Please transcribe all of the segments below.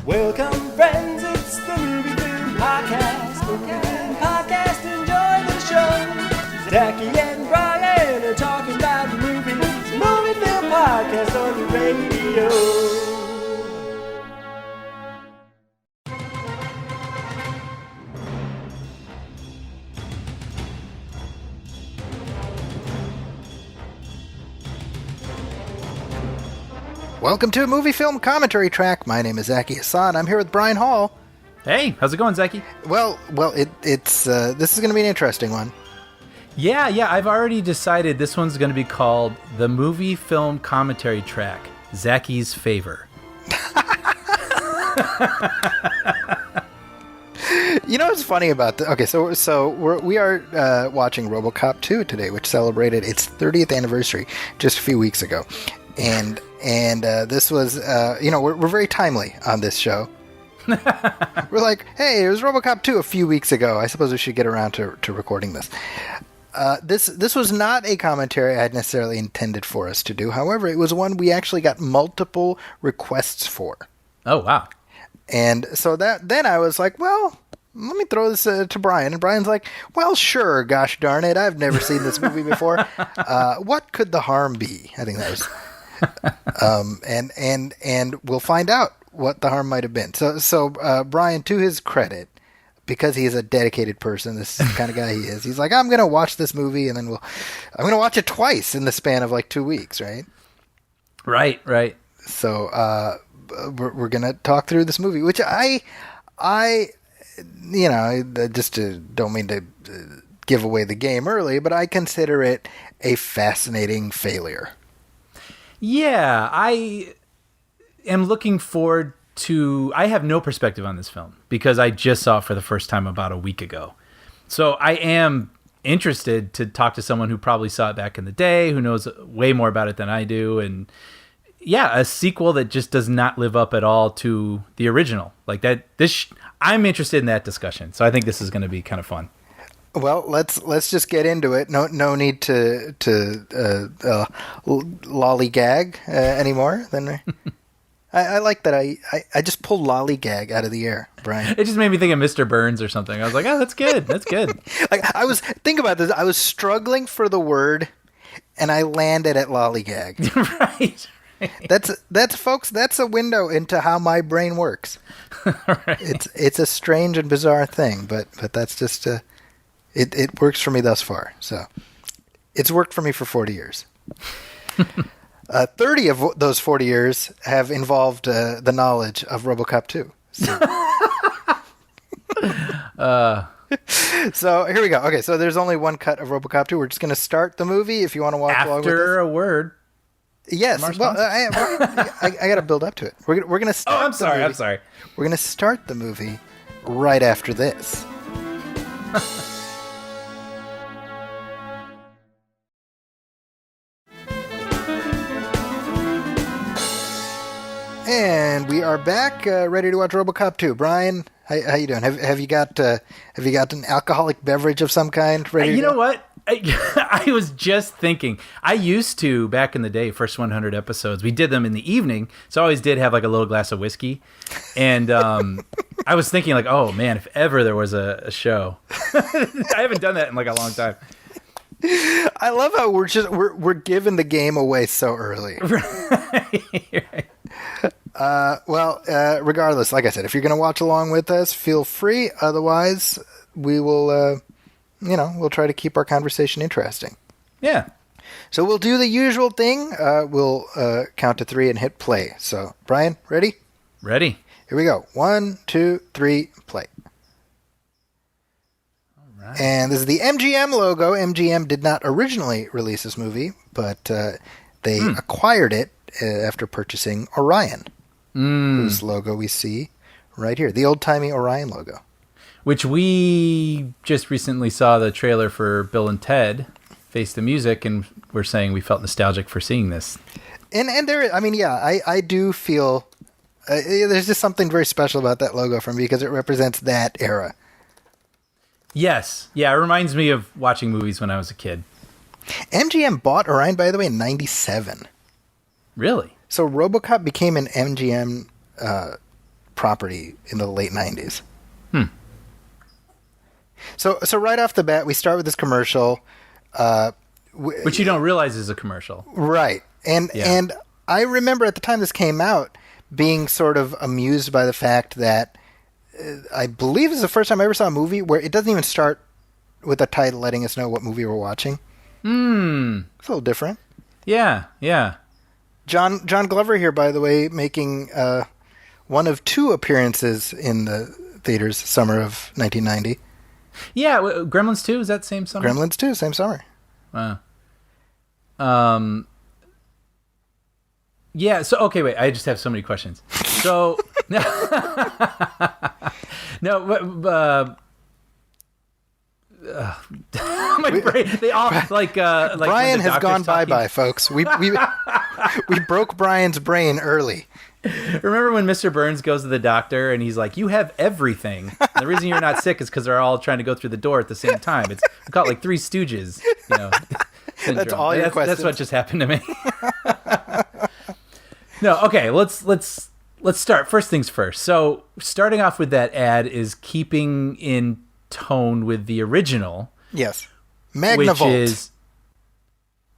Welcome, friends, it's the Movie Film Podcast. Movie Film Podcast, enjoy the show. Zachy and Brian are talking about movies. Movie Film Podcast on the radio. Welcome to a movie film commentary track. My name is Zachy Hassan. I'm here with Brian Hall. Hey, how's it going, Zachy? Well, it's this is going to be an interesting one. Yeah, I've already decided this one's going to be called the movie film commentary track, Zachy's Favor. You know what's funny about that? Okay, so we are watching RoboCop 2 today, which celebrated its 30th anniversary just a few weeks ago, and this was we're very timely on this show. We're like, hey, it was RoboCop 2 a few weeks ago. I suppose we should get around to recording this. This was not a commentary I had necessarily intended for us to do. However, it was one we actually got multiple requests for. Oh, wow. And so then I was like, well, let me throw this to Brian. And Brian's like, well, sure, gosh darn it. I've never seen this movie before. What could the harm be? I think that was... and we'll find out what the harm might have been. So Brian, to his credit, because he is a dedicated person, this is the kind of guy he is. He's like, I'm going to watch this movie, and then I'm going to watch it twice in the span of like 2 weeks, right? Right. So we're going to talk through this movie, which I just don't mean to give away the game early, but I consider it a fascinating failure. Yeah, I am looking forward to... I have no perspective on this film because I just saw it for the first time about a week ago. So I am interested to talk to someone who probably saw it back in the day, who knows way more about it than I do. And yeah, a sequel that just does not live up at all to the original. Like that, I'm interested in that discussion. So I think this is going to be kind of fun. Well, let's just get into it. No need to lollygag anymore. Then I like that. I just pulled lollygag out of the air, Brian. It just made me think of Mr. Burns or something. I was like, oh, that's good. That's good. Think about this. I was struggling for the word, and I landed at lollygag. Right. That's folks. That's a window into how my brain works. Right. It's a strange and bizarre thing, but that's just It works for me thus far. So it's worked for me for 40 years. 30 of those 40 years have involved the knowledge of RoboCop 2. So here we go. Okay, so there's only one cut of RoboCop 2. We're just going to start the movie if you want to watch along with us. After a word. Yes. Well, I got to build up to it. We're going to start. Oh, I'm sorry. We're going to start the movie right after this. And we are back, ready to watch RoboCop 2. Brian, how you doing? Have you got an alcoholic beverage of some kind ready? You know what? I was just thinking. I used to back in the day, first 100 episodes. We did them in the evening, so I always did have like a little glass of whiskey. And I was thinking like, oh man, if ever there was a show, I haven't done that in like a long time. I love how we're giving the game away so early. Right. Regardless, like I said, if you're going to watch along with us, feel free. Otherwise, we will, we'll try to keep our conversation interesting. Yeah. So we'll do the usual thing. We'll count to 3 and hit play. So, Brian, ready? Ready. Here we go. 1, 2, 3, play. All right. And this is the MGM logo. MGM did not originally release this movie, but they acquired it after purchasing Orion, whose logo we see right here, the old-timey Orion logo. Which we just recently saw the trailer for Bill and Ted Face the Music, and we're saying we felt nostalgic for seeing this. And there, I mean, yeah, I do feel there's just something very special about that logo for me because it represents that era. Yes. Yeah, it reminds me of watching movies when I was a kid. MGM bought Orion, by the way, in 1997. Really? So RoboCop became an MGM property in the late 90s. So right off the bat, we start with this commercial. Which you don't realize is a commercial. Right. And I remember at the time this came out being sort of amused by the fact that I believe this is the first time I ever saw a movie where it doesn't even start with a title letting us know what movie we're watching. It's a little different. Yeah, yeah. John Glover here, by the way, making one of 2 appearances in the theaters summer of 1990. Yeah, Gremlins 2, is that same summer? Gremlins 2, same summer. Wow. Yeah, so, okay, wait, I just have so many questions. So, no, my brain, they all, like Brian has gone talking. bye-bye, folks. We broke Brian's brain early. Remember when Mr. Burns goes to the doctor and he's like, you have everything. And the reason you're not sick is because they're all trying to go through the door at the same time. We call it like Three Stooges, syndrome. That's all your questions. That's what just happened to me. No, okay, let's start. First things first. So starting off with that ad is keeping in tone with the original. Yes. Magnavolt. Which is...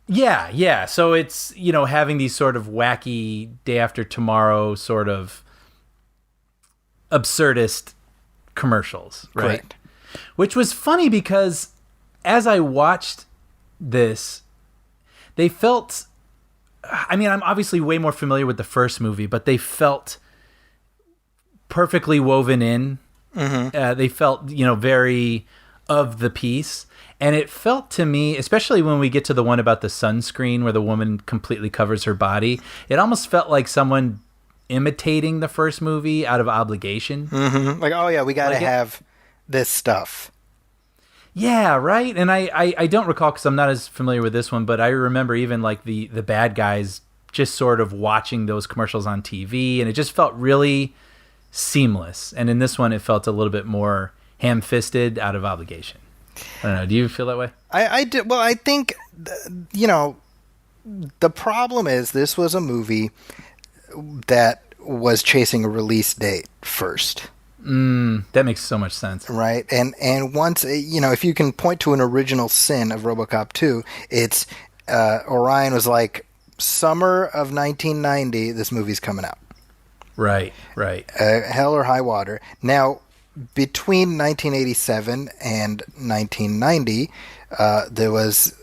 Yeah. So it's, having these sort of wacky day after tomorrow sort of absurdist commercials, right? Correct. Which was funny because as I watched this, they felt... I mean, I'm obviously way more familiar with the first movie, but they felt perfectly woven in. Mm-hmm. They felt, very of the piece. And it felt to me, especially when we get to the one about the sunscreen where the woman completely covers her body, it almost felt like someone imitating the first movie out of obligation. Mm-hmm. Like, oh, yeah, we got to have this stuff. Yeah, right? And I don't recall because I'm not as familiar with this one, but I remember even like the bad guys just sort of watching those commercials on TV, and it just felt really seamless. And in this one, it felt a little bit more ham-fisted out of obligation. I don't know. Do you feel that way? I do. Well, I think, the problem is this was a movie that was chasing a release date first. That makes so much sense. Right. And once, if you can point to an original sin of RoboCop 2, it's Orion was like, summer of 1990, this movie's coming out. Right. Hell or high water. Now, between 1987 and 1990, there was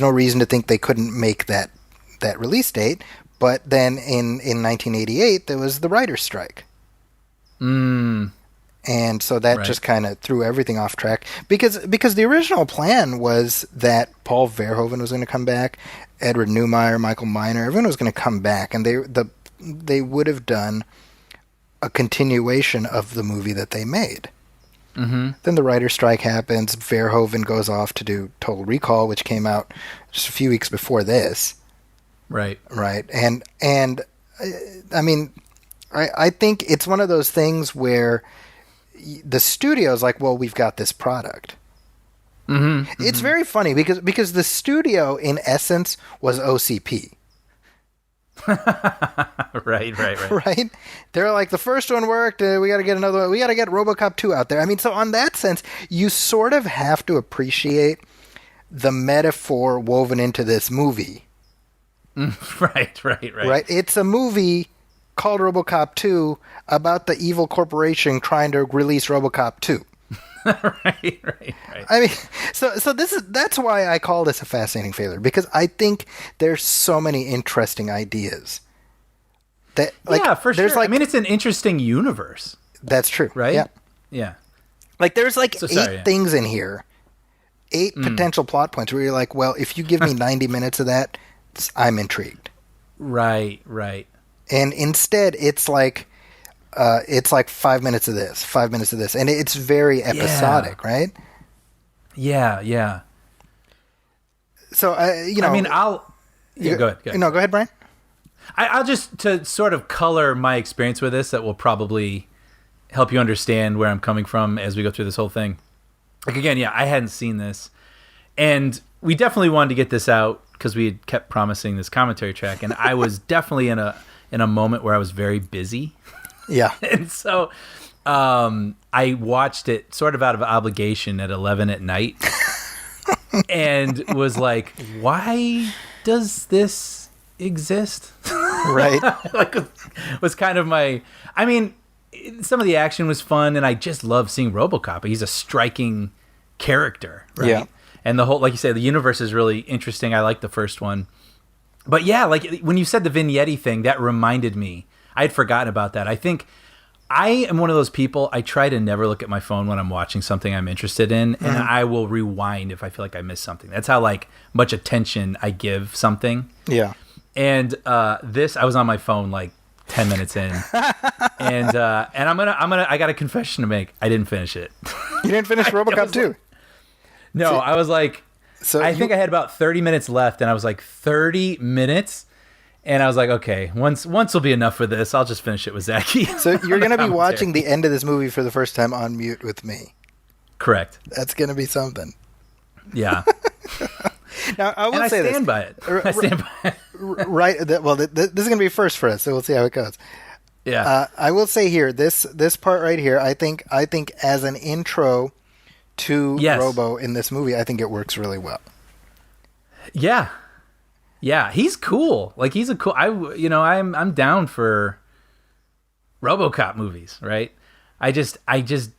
no reason to think they couldn't make that release date. But then in 1988, there was the writer's strike. And so that just kind of threw everything off track because the original plan was that Paul Verhoeven was going to come back, Edward Neumeier, Michael Miner, everyone was going to come back, and they would have done a continuation of the movie that they made. Mm-hmm. Then the writer's strike happens. Verhoeven goes off to do Total Recall, which came out just a few weeks before this. Right. And I mean, I think it's one of those things where the studio's like, well, we've got this product. Mm-hmm. It's very funny because the studio, in essence, was OCP. Right? They're like, the first one worked, we got to get another one. We got to get RoboCop 2 out there. I mean, so on that sense, you sort of have to appreciate the metaphor woven into this movie. Right. It's a movie called RoboCop 2 about the evil corporation trying to release RoboCop 2. Right. I mean, so that's why I call this a fascinating failure, because I think there's so many interesting ideas. That, yeah, for sure. I mean, it's an interesting universe. That's true. Right? Yeah. Like, there's eight things in here. 8 potential plot points where you're like, well, if you give me 90 minutes of that, I'm intrigued. Right. And instead, it's like 5 minutes of this, 5 minutes of this, and it's very episodic, right? Yeah. So, I mean, go ahead. No, go ahead, Brian. I'll just, to sort of color my experience with this, that will probably help you understand where I'm coming from as we go through this whole thing. Like, again, I hadn't seen this, and we definitely wanted to get this out because we had kept promising this commentary track, and I was definitely in a moment where I was very busy. Yeah. And so I watched it sort of out of obligation at 11 at night and was like, why does this exist? Right. Like, was kind of my, I mean, some of the action was fun, and I just love seeing RoboCop. He's a striking character, right? Yeah. And the whole, like you say, the universe is really interesting. I like the first one. But yeah, like when you said the vignette thing, that reminded me. I had forgotten about that. I think I am one of those people, I try to never look at my phone when I'm watching something I'm interested in, and I will rewind if I feel like I missed something. That's how like much attention I give something. Yeah. And this, I was on my phone like 10 minutes in, and I got a confession to make. I didn't finish it. You didn't finish RoboCop 2? No, I was like, So I think I had about 30 minutes left, and I was like, 30 minutes? And I was like, okay, once will be enough for this. I'll just finish it with Zachy. So you're going to be watching the end of this movie for the first time on mute with me. Correct. That's going to be something. Yeah. Now, I will And I say stand this. by it. I stand by it. Right. Well, this is going to be first for us, so we'll see how it goes. Yeah. I will say here, this part right here, I think as an intro to Yes. Robo in this movie, I think it works really well. Yeah. Yeah, he's cool. Like he's a cool I'm down for RoboCop movies, right? I just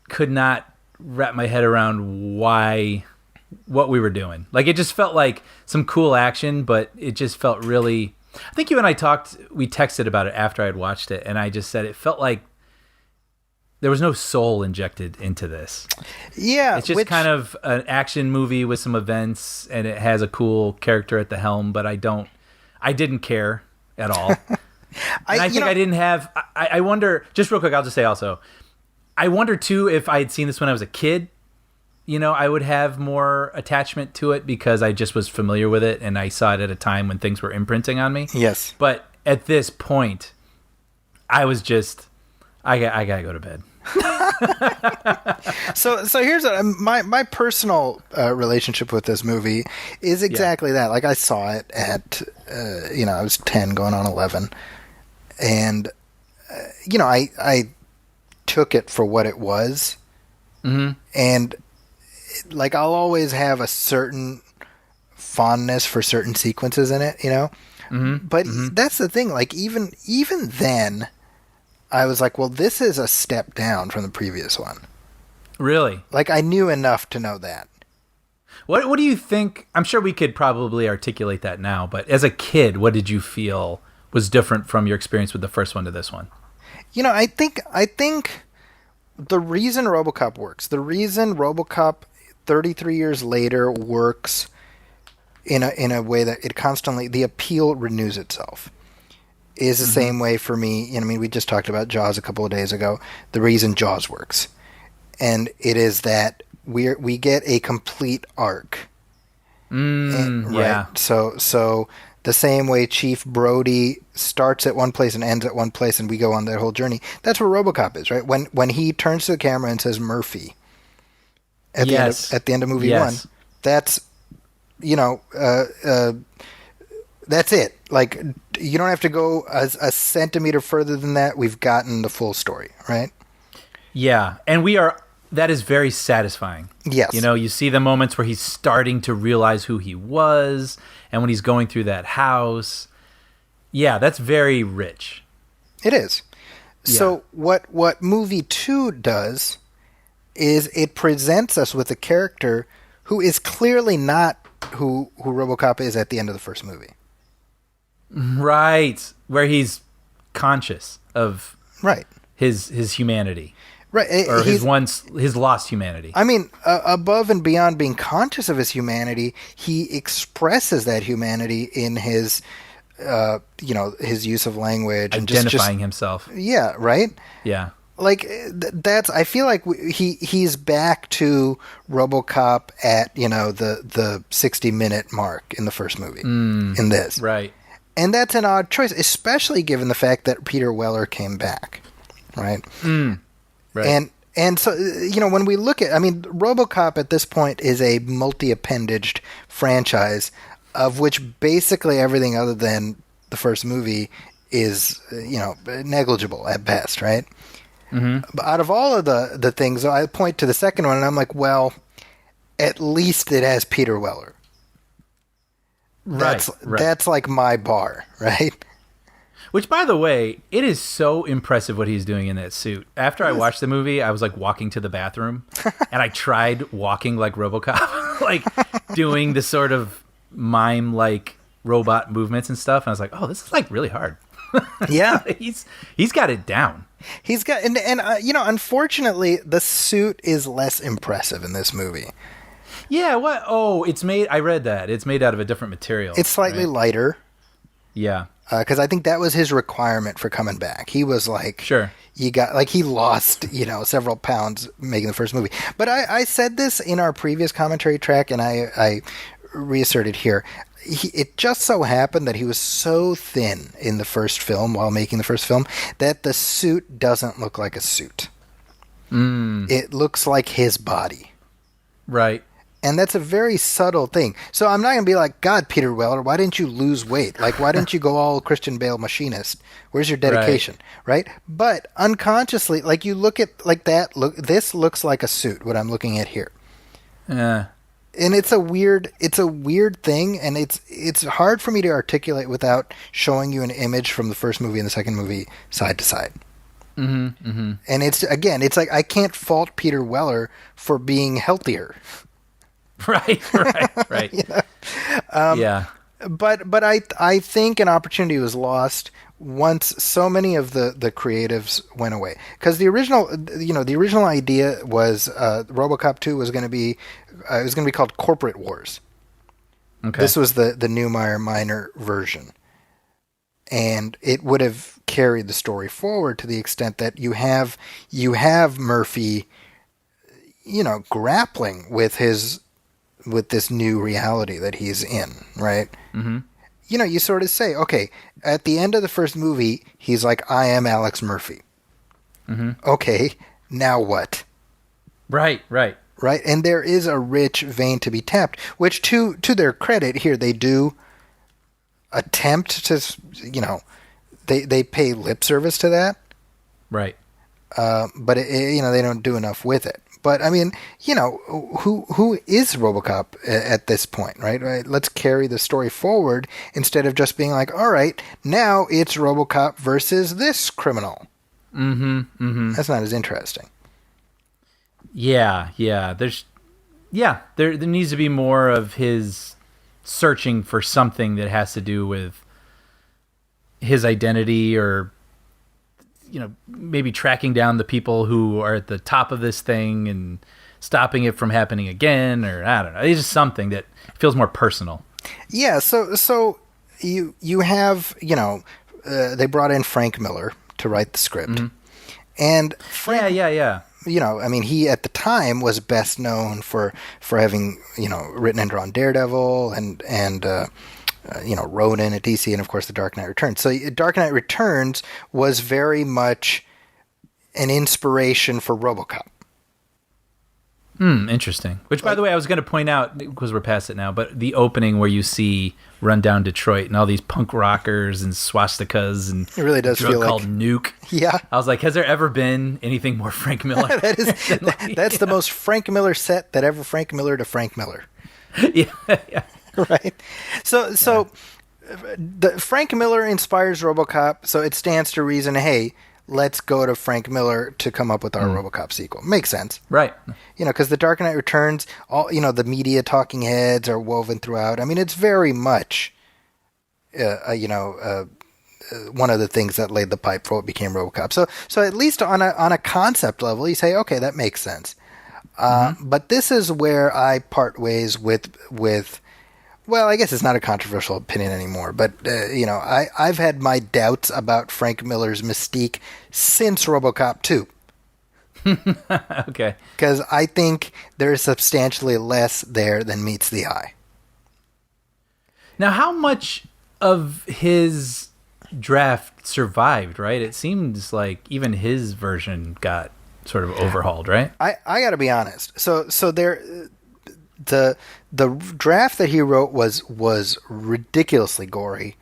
could not wrap my head around what we were doing. Like it just felt like some cool action, but it just felt really, I think you and I we texted about it after I'd watched it, and I just said it felt like there was no soul injected into this. Yeah. It's just kind of an action movie with some events, and it has a cool character at the helm, but I didn't care at all. And I think I didn't have, I wonder, just real quick, I'll just say also, I wonder too if I had seen this when I was a kid, I would have more attachment to it because I just was familiar with it and I saw it at a time when things were imprinting on me. Yes. But at this point, I was just, I gotta go to bed. So here's my personal relationship with this movie is exactly that. Like I saw it at I was 10 going on 11, and I took it for what it was, and like I'll always have a certain fondness for certain sequences in it, but that's the thing. Like even then, I was like, well, this is a step down from the previous one. Really? Like, I knew enough to know that. What do you think? I'm sure we could probably articulate that now, but as a kid, what did you feel was different from your experience with the first one to this one? I think the reason RoboCop works, the reason RoboCop 33 years later works in a way that it constantly, the appeal renews itself, is the same way for me. We just talked about Jaws a couple of days ago. The reason Jaws works, and it is that we get a complete arc. Yeah. Right. So the same way Chief Brody starts at one place and ends at one place, and we go on that whole journey. That's where RoboCop is, right? When he turns to the camera and says Murphy at the end of movie one, that's that's it. Like, you don't have to go a centimeter further than that. We've gotten the full story, right? Yeah, and that is very satisfying. Yes. You see the moments where he's starting to realize who he was, and when he's going through that house. Yeah, that's very rich. It is. Yeah. So what movie 2 does is it presents us with a character who is clearly not who RoboCop is at the end of the first movie. Right, where he's conscious of his humanity. Right. Or his lost humanity. I mean, above and beyond being conscious of his humanity, he expresses that humanity in his his use of language and identifying himself. Yeah, right? Yeah. Like that's I feel like he's back to RoboCop at, the 60-minute mark in the first movie in this. Right. And that's an odd choice, especially given the fact that Peter Weller came back, right? Right. And so, when we look at, RoboCop at this point is a multi-appendaged franchise of which basically everything other than the first movie is negligible at best, right? But out of all of the things, I point to the second one, and I'm like, well, at least it has Peter Weller. Right. That's like my bar, right? Which, by the way, it is so impressive what he's doing in that suit. After I watched the movie, I was like walking to the bathroom, and I tried walking like RoboCop, like doing the sort of mime-like robot movements and stuff. And I was like, oh, this is like really hard. Yeah, he's got it down. He's got, and unfortunately, the suit is less impressive in this movie. Yeah, what? Oh, it's made. I read that it's made out of a different material. It's slightly lighter. Yeah. Because I think that was his requirement for coming back. He was like, sure. He lost, several pounds making the first movie. But I said this in our previous commentary track, and I reasserted here. It just so happened that he was so thin in the first film, while making the first film, that the suit doesn't look like a suit. It looks like his body. Right. And that's a very subtle thing. So I'm not going to be like, God, Peter Weller, why didn't you lose weight? Like, why didn't you go all Christian Bale machinist? Where's your dedication? Right? But unconsciously, like, you look at like that, this looks like a suit, what I'm looking at here. Yeah. And it's a weird thing, and it's hard for me to articulate without showing you an image from the first movie and the second movie side to side. Mm-hmm. Mm-hmm. And it's like I can't fault Peter Weller for being healthier. Right. Yeah. But I think an opportunity was lost once so many of the creatives went away, because the original idea was RoboCop 2 was going to be called Corporate Wars. Okay. This was the Neumeier Minor version, and it would have carried the story forward to the extent that you have Murphy, grappling with this new reality that he's in, right? Mm-hmm. You sort of say, okay, at the end of the first movie, he's like, I am Alex Murphy. Mm-hmm. Okay, now what? Right. And there is a rich vein to be tapped, which to their credit here, they do attempt to, they pay lip service to that. Right. But they don't do enough with it. But I mean, who is RoboCop at this point, right? Let's carry the story forward instead of just being like, all right, now it's RoboCop versus this criminal. Mm-hmm. Mm-hmm. That's not as interesting. Yeah. There needs to be more of his searching for something that has to do with his identity, or maybe tracking down the people who are at the top of this thing and stopping it from happening again, or I don't know. It's just something that feels more personal. Yeah. So you have, they brought in Frank Miller to write the script. Mm-hmm. And Frank, yeah. I mean, he at the time was best known for having, written and drawn Daredevil and Ronin at DC, and of course The Dark Knight Returns. So Dark Knight Returns was very much an inspiration for RoboCop. Interesting. Which, by the way, I was going to point out, because we're past it now, but the opening where you see Rundown Detroit and all these punk rockers and swastikas and it really does feel called like Nuke. Yeah. I was like, has there ever been anything more Frank Miller? That's the most Frank Miller set that ever Frank Miller to Frank Miller. Yeah. Right. So the Frank Miller inspires RoboCop, so it stands to reason, hey, let's go to Frank Miller to come up with our RoboCop sequel. Makes sense. Right. Because The Dark Knight Returns, all the media talking heads are woven throughout. I mean, it's very much one of the things that laid the pipe for what became RoboCop. So at least on a concept level, you say, okay, that makes sense. But this is where I part ways with well, I guess it's not a controversial opinion anymore, but, I've had my doubts about Frank Miller's mystique since RoboCop 2. Okay. Because I think there is substantially less there than meets the eye. Now, how much of his draft survived, right? It seems like even his version got sort of overhauled, right? I got to be honest. So there... The draft that he wrote was ridiculously gory,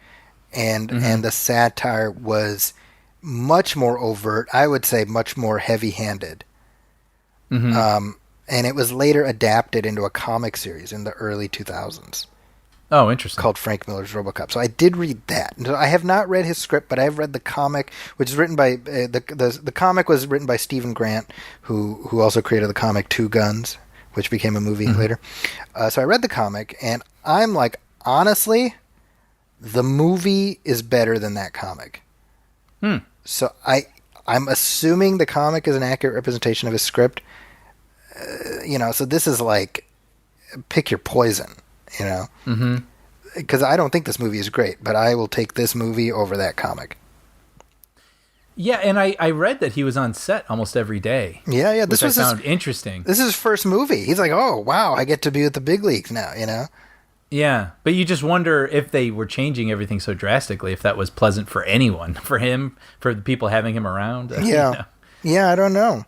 and the satire was much more overt. I would say much more heavy-handed. And it was later adapted into a comic series in the early 2000s. Oh, interesting. Called Frank Miller's RoboCop. So I did read that. So I have not read his script, but I have read the comic, which is written by the comic was written by Stephen Grant, who also created the comic Two Guns, which became a movie later. So I read the comic, and I'm like, honestly, the movie is better than that comic. So I'm assuming the comic is an accurate representation of his script. So this is like, pick your poison. Because I don't think this movie is great, but I will take this movie over that comic. Yeah, and I read that he was on set almost every day. Yeah. This was found interesting. This is his first movie. He's like, oh, wow, I get to be with the big leagues now, Yeah, but you just wonder if they were changing everything so drastically, if that was pleasant for anyone, for him, for the people having him around. Yeah, I don't know.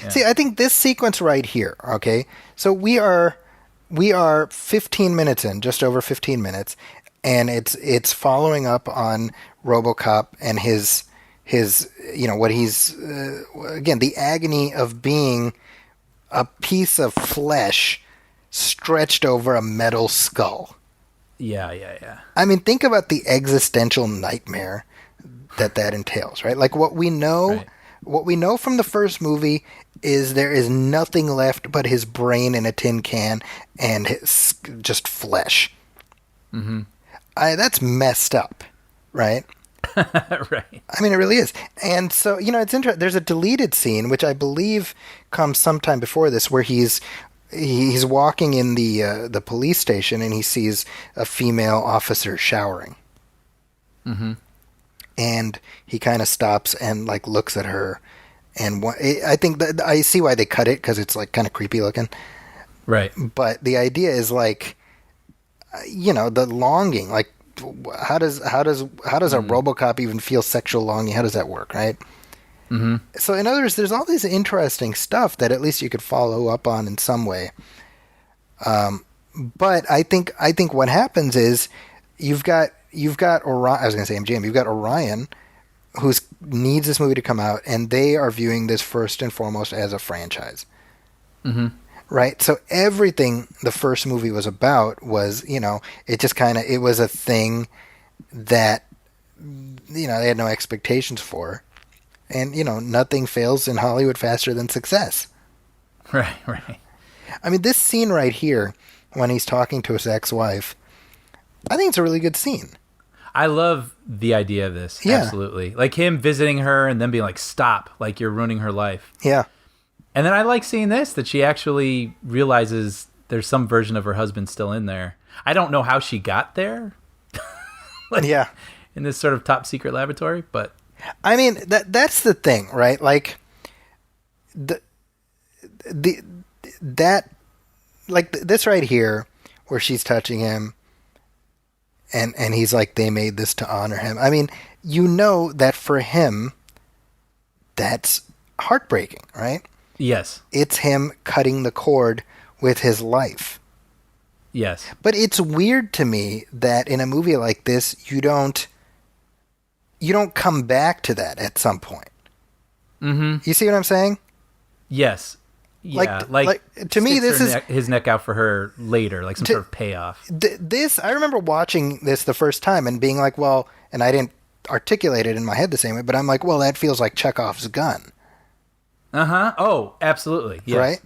Yeah. See, I think this sequence right here, okay, so we are 15 minutes in, just over 15 minutes, and it's following up on RoboCop and his what he's again, the agony of being a piece of flesh stretched over a metal skull. Yeah. I mean, think about the existential nightmare that entails, right? Like what we know from the first movie is there is nothing left but his brain in a tin can and his just flesh. That's messed up, right? Right. I mean, it really is. And so, it's interesting. There's a deleted scene, which I believe comes sometime before this, where he's walking in the police station and he sees a female officer showering. And he kind of stops and like looks at her. And I think that I see why they cut it, because it's like kind of creepy looking. Right. But the idea is like, the longing, like how does a RoboCop even feel sexual longing? How does that work, right? So in other words, there's all this interesting stuff that at least you could follow up on in some way. But I think what happens is you've got Orion. I was going to say MGM. You've got Orion, who needs this movie to come out, and they are viewing this first and foremost as a franchise. Right? So everything the first movie was about was, it just it was a thing that, they had no expectations for. And, nothing fails in Hollywood faster than success. Right. I mean, this scene right here, when he's talking to his ex-wife, I think it's a really good scene. I love the idea of this. Yeah. Absolutely. Like him visiting her and then being like, stop, like you're ruining her life. Yeah. And then I like seeing this, that she actually realizes there's some version of her husband still in there. I don't know how she got there. In this sort of top secret laboratory, but I mean, that's the thing, right? Like this right here, where she's touching him, and he's like, they made this to honor him. I mean, that for him, that's heartbreaking, right? Yes. It's him cutting the cord with his life. Yes. But it's weird to me that in a movie like this, you don't come back to that at some point. You see what I'm saying? Yes. Yeah. Like to me, this is his neck out for her later, like some sort of payoff. I remember watching this the first time and being like, well, and I didn't articulate it in my head the same way, but I'm like, well, that feels like Chekhov's gun. Oh, absolutely. Yes. Right?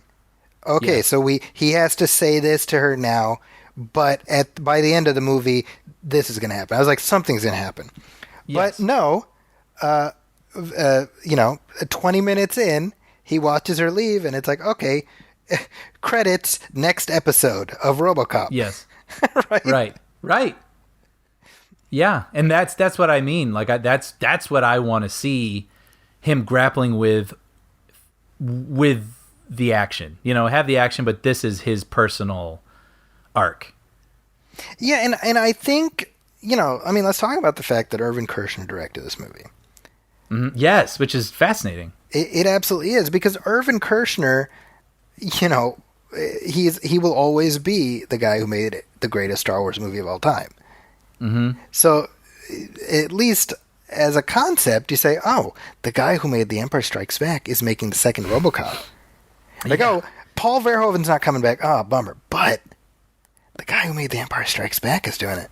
Okay, yes. So he has to say this to her now, but by the end of the movie, this is going to happen. I was like, something's going to happen. Yes. But no, 20 minutes in, he watches her leave, and it's like, okay, credits, next episode of RoboCop. Yes. Right. Yeah, and that's what I mean. Like that's what I want to see him grappling with the action. Have the action, but this is his personal arc. Yeah, and I think, let's talk about the fact that Irvin Kershner directed this movie. Yes, which is fascinating. It absolutely is, because Irvin Kershner, he will always be the guy who made the greatest Star Wars movie of all time. So at least as a concept, you say, oh, the guy who made The Empire Strikes Back is making the second RoboCop. Like, oh, Paul Verhoeven's not coming back. Oh, bummer. But the guy who made The Empire Strikes Back is doing it.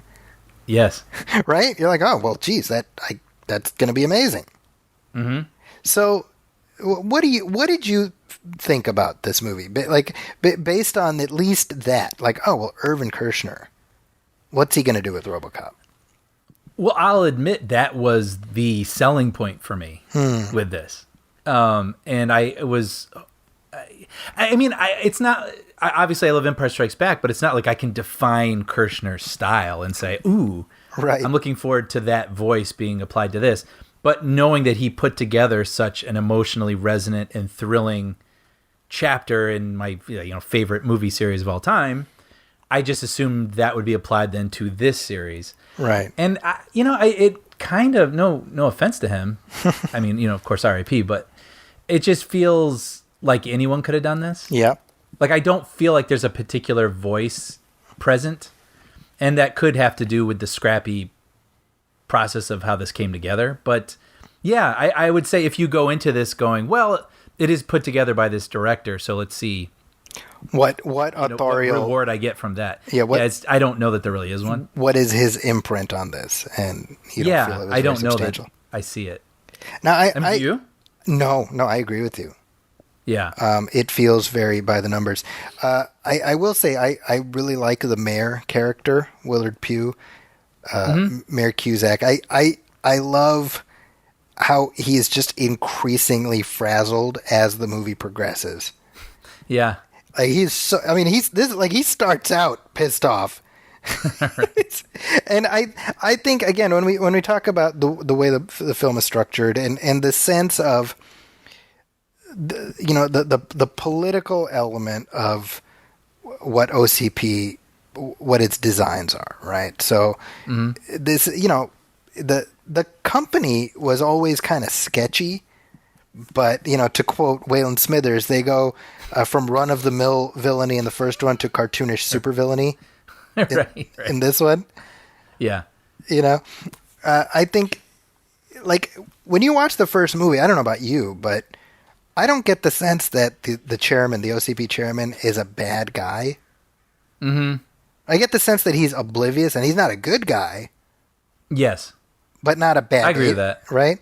Yes. Right? You're like, oh, well, geez, that's going to be amazing. Mm-hmm. So, what did you think about this movie? Based on at least that, like, oh, well, Irvin Kershner, what's he going to do with RoboCop? Well, I'll admit that was the selling point for me with this. And it's not, obviously I love Empire Strikes Back, but it's not like I can define Kershner's style and say, ooh, right. I'm looking forward to that voice being applied to this. But knowing that he put together such an emotionally resonant and thrilling chapter in my favorite movie series of all time, I just assumed that would be applied then to this series. Right. And it kind of, no offense to him. I mean, of course, R.I.P., but it just feels like anyone could have done this. Yeah. Like, I don't feel like there's a particular voice present, and that could have to do with the scrappy process of how this came together. But yeah, I would say if you go into this going, well, it is put together by this director, so let's see what authorial what reward I get from that. Yeah, I don't know that there really is one. What is his imprint on this? And you don't feel it was I don't very know substantial. that I see it. Now, Do you? No, I agree with you. Yeah. It feels very by the numbers. I will say I really like the mayor character, Willard Pugh, Mayor Cusack. I love how he is just increasingly frazzled as the movie progresses. Yeah. Like he starts out pissed off. And I think again when we talk about the way the film is structured and the sense of the political element of what OCP, what its designs are, right? So this, the company was always kind of sketchy, but to quote Waylon Smithers, they go from run-of-the-mill villainy in the first one to cartoonish supervillainy in this one. Yeah. I think, like, when you watch the first movie, I don't know about you, but I don't get the sense that the chairman, the OCP chairman, is a bad guy. Mm-hmm. I get the sense that he's oblivious and he's not a good guy. Yes. But not a bad guy. I agree with that. Right?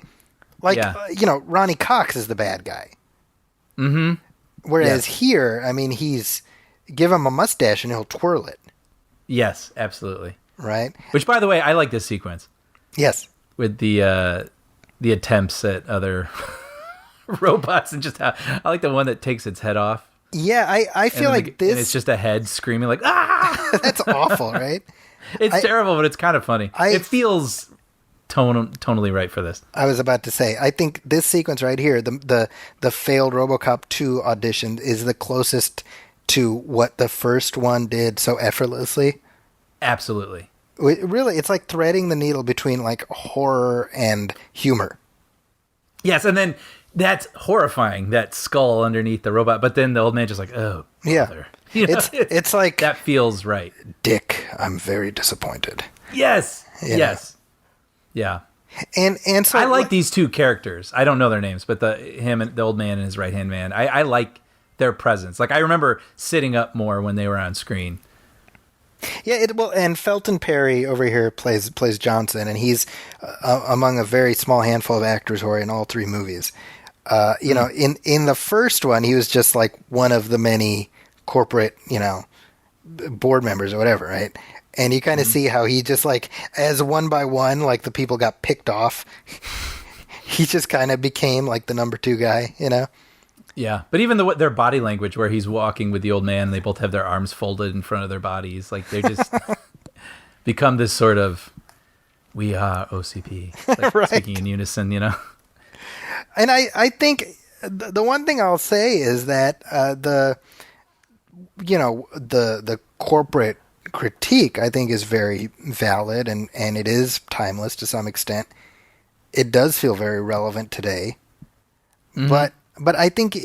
Like, Ronnie Cox is the bad guy. Mm-hmm. Whereas here, I mean, give him a mustache and he'll twirl it. Yes, absolutely. Right? Which, by the way, I like this sequence. Yes. With the attempts at other robots and just how I like the one that takes its head off. Yeah, I feel like this... And it's just a head screaming like, ah! That's awful, right? It's terrible, but it's kind of funny. It feels tonally right for this. I was about to say, I think this sequence right here, the failed RoboCop 2 audition, is the closest to what the first one did so effortlessly. Absolutely. Really, it's like threading the needle between like horror and humor. Yes, and then that's horrifying, that skull underneath the robot, but then the old man just like, oh, brother. Yeah. It's like... That feels right. Dick, I'm very disappointed. Yes. Yes. Yeah. And so I like these two characters. I don't know their names, but him and the old man and his right-hand man. I like their presence. Like, I remember sitting up more when they were on screen. Yeah, and Felton Perry over here plays Johnson, and he's among a very small handful of actors who are in all three movies. In the first one, he was just like one of the many corporate, board members or whatever, right? And you kind of see how he just like, as one by one, like the people got picked off, he just kind of became like the number two guy, Yeah, but even their body language, where he's walking with the old man, and they both have their arms folded in front of their bodies, like they just become this sort of, we are OCP, like right. Speaking in unison, And I think the one thing I'll say is that the corporate critique, I think, is very valid and it is timeless to some extent. It does feel very relevant today, but I think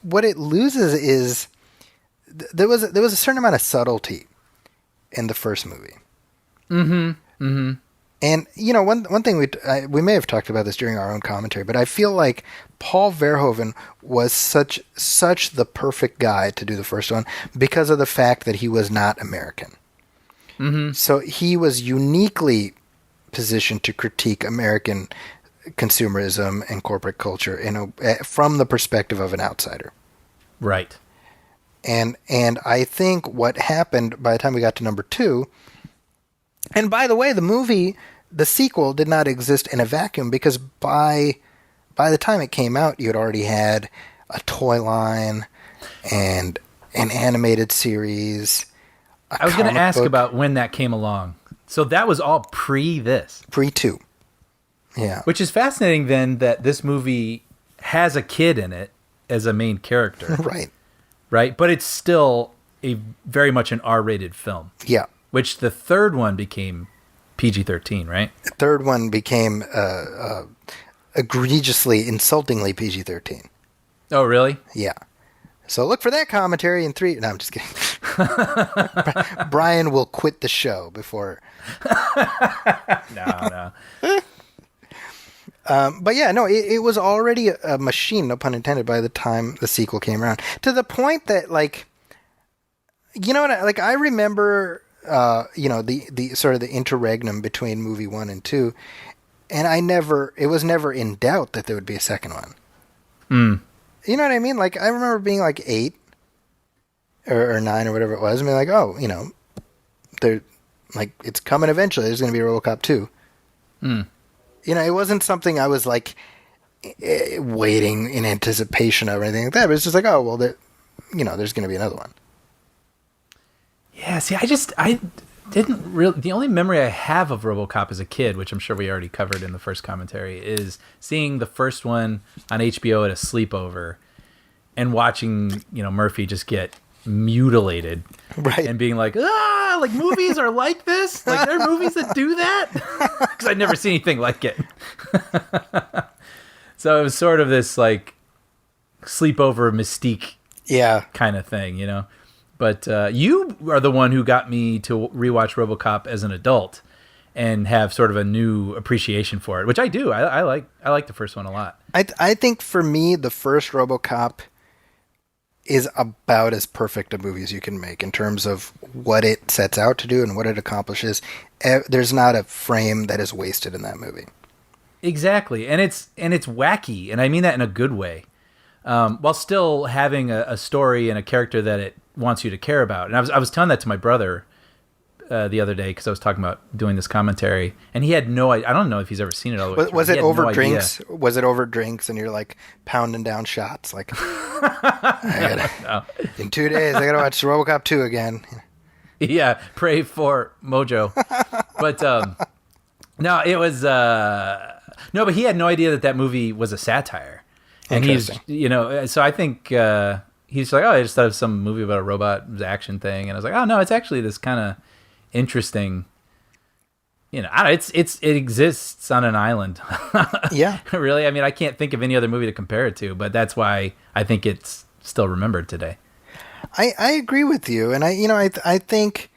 what it loses is there was a certain amount of subtlety in the first movie. And one thing we may have talked about this during our own commentary, but I feel like Paul Verhoeven was such the perfect guy to do the first one because of the fact that he was not American. Mm-hmm. So he was uniquely positioned to critique American consumerism and corporate culture from the perspective of an outsider. Right. And I think what happened by the time we got to number 2, and by the way, the sequel did not exist in a vacuum, because by the time it came out, you had already had a toy line and an animated series. I was going to ask about when that came along. So that was all pre this. Pre-2. Yeah. Which is fascinating then that this movie has a kid in it as a main character. Right. Right? But it's still very much an R-rated film. Yeah. Which the third one became PG-13, right? The third one became egregiously, insultingly PG-13. Oh, really? Yeah. So look for that commentary in 3... No, I'm just kidding. Brian will quit the show before... No. But yeah, no, it was already a machine, no pun intended, by the time the sequel came around. To the point that, like... You know what? I remember... the sort of the interregnum between movie 1 and 2, and it was never in doubt that there would be a second one. You know what I mean? Like, I remember being like 8 or 9 or whatever it was, and being like, oh, they're like, it's coming eventually. There's going to be a RoboCop 2. It wasn't something I was like waiting in anticipation of or anything like that. It was just like, oh, well, there's going to be another one. Yeah, see, I didn't really... The only memory I have of RoboCop as a kid, which I'm sure we already covered in the first commentary, is seeing the first one on HBO at a sleepover and watching, Murphy just get mutilated. Right. And being like, like movies are like this? Like, there are movies that do that? Because I'd never seen anything like it. So it was sort of this, like, sleepover mystique kind of thing, But you are the one who got me to rewatch RoboCop as an adult and have sort of a new appreciation for it, which I do. I like the first one a lot. I think for me, the first RoboCop is about as perfect a movie as you can make in terms of what it sets out to do and what it accomplishes. There's not a frame that is wasted in that movie. Exactly, and it's wacky, and I mean that in a good way, while still having a story and a character that it wants you to care about. And I was telling that to my brother the other day because I was talking about doing this commentary, and he had no idea. I don't know if he's ever seen it all the way through. Was it over drinks? Was it over drinks and you're like pounding down shots? Like, in 2 days, I got to watch RoboCop 2 again. Yeah, pray for Mojo. But no, it was... no, but he had no idea that movie was a satire. And he's, so I think... he's like, oh, I just thought of some movie about a robot action thing, and I was like, oh no, it's actually this kind of interesting. It exists on an island. Yeah, really. I mean, I can't think of any other movie to compare it to, but that's why I think it's still remembered today. I agree with you, and I think,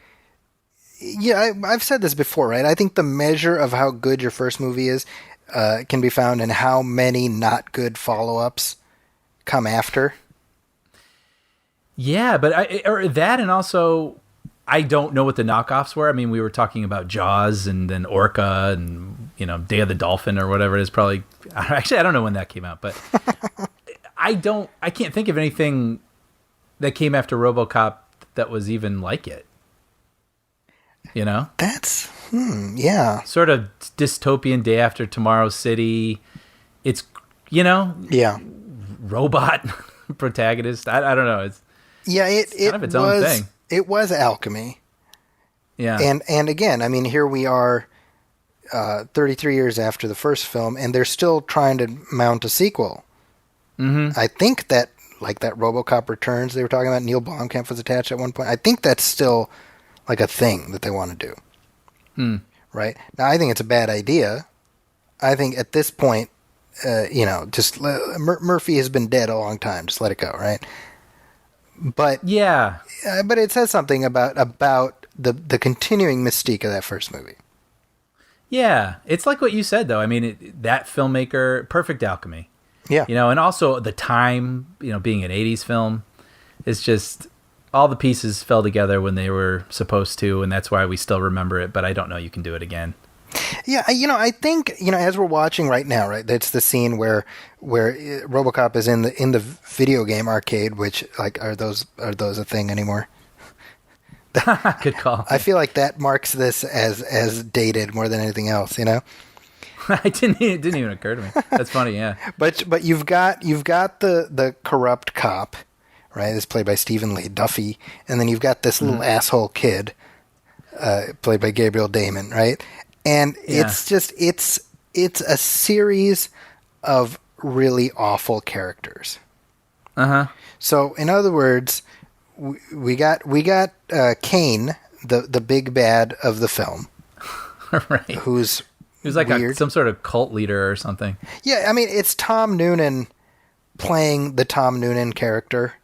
I've said this before, right? I think the measure of how good your first movie is can be found in how many not good follow-ups come after. Yeah, but and also, I don't know what the knockoffs were. I mean, we were talking about Jaws and then Orca and, Day of the Dolphin or whatever it is. Probably, actually, I don't know when that came out, but I can't think of anything that came after RoboCop that was even like it. That's, yeah. Sort of dystopian Day After Tomorrow City. It's, yeah, robot protagonist. I don't know. It's kind of its own thing. It was alchemy. Yeah. And again, I mean, here we are 33 years after the first film, and they're still trying to mount a sequel. Mm-hmm. I think that, like that RoboCop Returns they were talking about, Neil Blomkamp was attached at one point. I think that's still like a thing that they want to do. Right? Now, I think it's a bad idea. I think at this point, just Murphy has been dead a long time. Just let it go, right? But yeah, but it says something about the continuing mystique of that first movie. Yeah, it's like what you said, though. I mean, that filmmaker, perfect alchemy. Yeah. And also the time, being an 80s film, it's just all the pieces fell together when they were supposed to, and that's why we still remember it, but I don't know you can do it again. Yeah, I think, as we're watching right now, right, that's the scene where RoboCop is in the video game arcade, which, like, are those a thing anymore? Good call. I feel like that marks this as dated more than anything else, It didn't even occur to me. That's funny, yeah. But you've got the corrupt cop, right? It's played by Stephen Lee Duffy, and then you've got this little asshole kid, played by Gabriel Damon, right? And it's just it's a series of really awful characters. So in other words, we got Kane, the big bad of the film, Right. who's like weird. some sort of cult leader or something. Yeah, I mean, it's Tom Noonan playing the Tom Noonan character.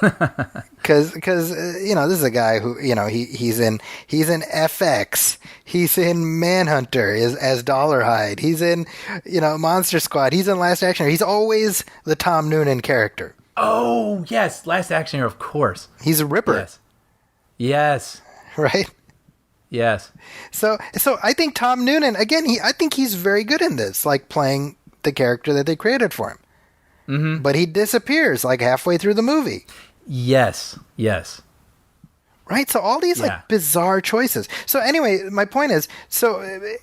Because this is a guy who he's in FX, he's in Manhunter as Dollarhide, he's in Monster Squad, he's in Last Action Hero. He's always the Tom Noonan character. Oh yes, Last Action Hero, of course. He's a Ripper. Yes. Right. Yes. So I think Tom Noonan again. I think he's very good in this, like playing the character that they created for him. Mm-hmm. But he disappears like halfway through the movie. Yes. Right? So all these like bizarre choices. So anyway, my point is,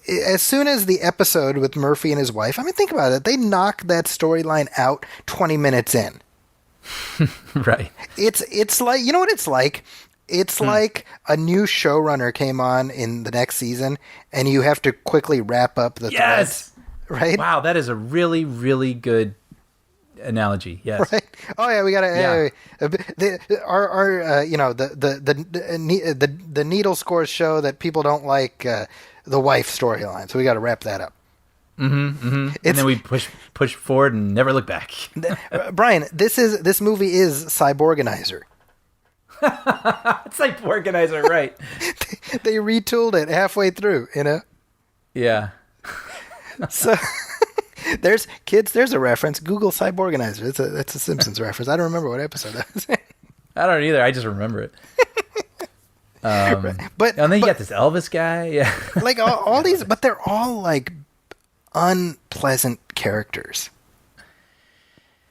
as soon as the episode with Murphy and his wife, I mean, think about it. They knock that storyline out 20 minutes in. Right. It's like, you know what it's like? It's like a new showrunner came on in the next season and you have to quickly wrap up the threads. Right? Wow, that is a really, really good analogy. Yes. Right. Oh yeah, we gotta. Yeah. The needle scores show that people don't like the wife storyline, so we got to wrap that up. And then we push forward and never look back. Brian, this movie is Cyborganizer. It's Cyborganizer, right? They retooled it halfway through. Yeah. So. There's a reference. Google Cyborganizer. That's a Simpsons reference. I don't remember what episode that was. I don't either. I just remember it. But and then you got this Elvis guy. Yeah. Like all these, but they're all like unpleasant characters.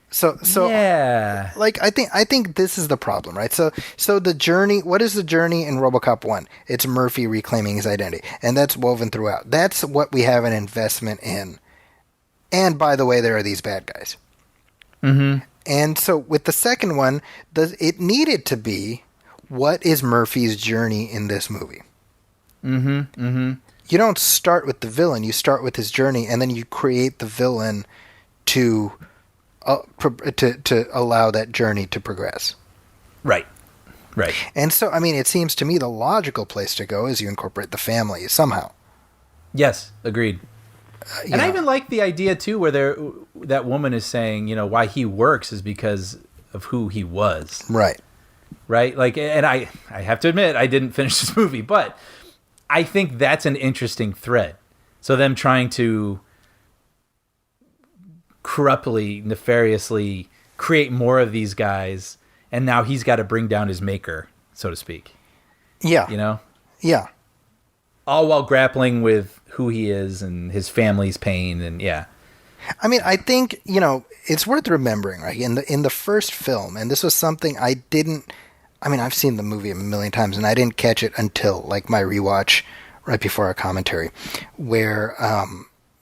So yeah. Like I think this is the problem, right? So the journey. What is the journey in RoboCop 1? It's Murphy reclaiming his identity, and that's woven throughout. That's what we have an investment in. And by the way, there are these bad guys. Mm-hmm. And so with the second one, it needed to be, what is Murphy's journey in this movie? Mm-hmm. Mm-hmm. You don't start with the villain. You start with his journey, and then you create the villain to allow that journey to progress. Right. And so, I mean, it seems to me the logical place to go is you incorporate the family somehow. Yes, agreed. And I even like the idea too, where that woman is saying, why he works is because of who he was. Right. Like, and I have to admit, I didn't finish this movie, but I think that's an interesting thread. So them trying to corruptly, nefariously create more of these guys, and now he's got to bring down his maker, so to speak. Yeah. Yeah. All while grappling with who he is and his family's pain, and yeah. I mean, I think, it's worth remembering, right? In the first film, and this was something I've seen the movie a million times, and I didn't catch it until, like, my rewatch right before our commentary, where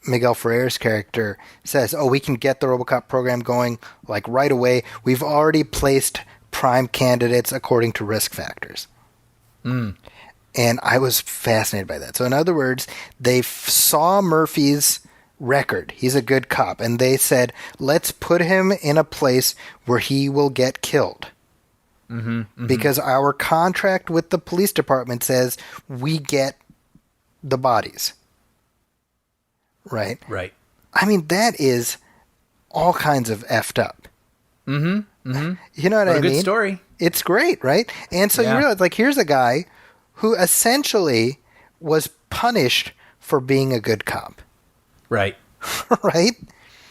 Miguel Ferrer's character says, we can get the RoboCop program going, like, right away. We've already placed prime candidates according to risk factors. And I was fascinated by that. So in other words, they saw Murphy's record. He's a good cop. And they said, let's put him in a place where he will get killed. Mm-hmm, mm-hmm. Because our contract with the police department says we get the bodies. Right? Right. I mean, that is all kinds of effed up. Mm-hmm. Mm-hmm. You know what I mean? A good story. It's great, right? And so you realize, like, here's a guy who essentially was punished for being a good cop. Right. Right?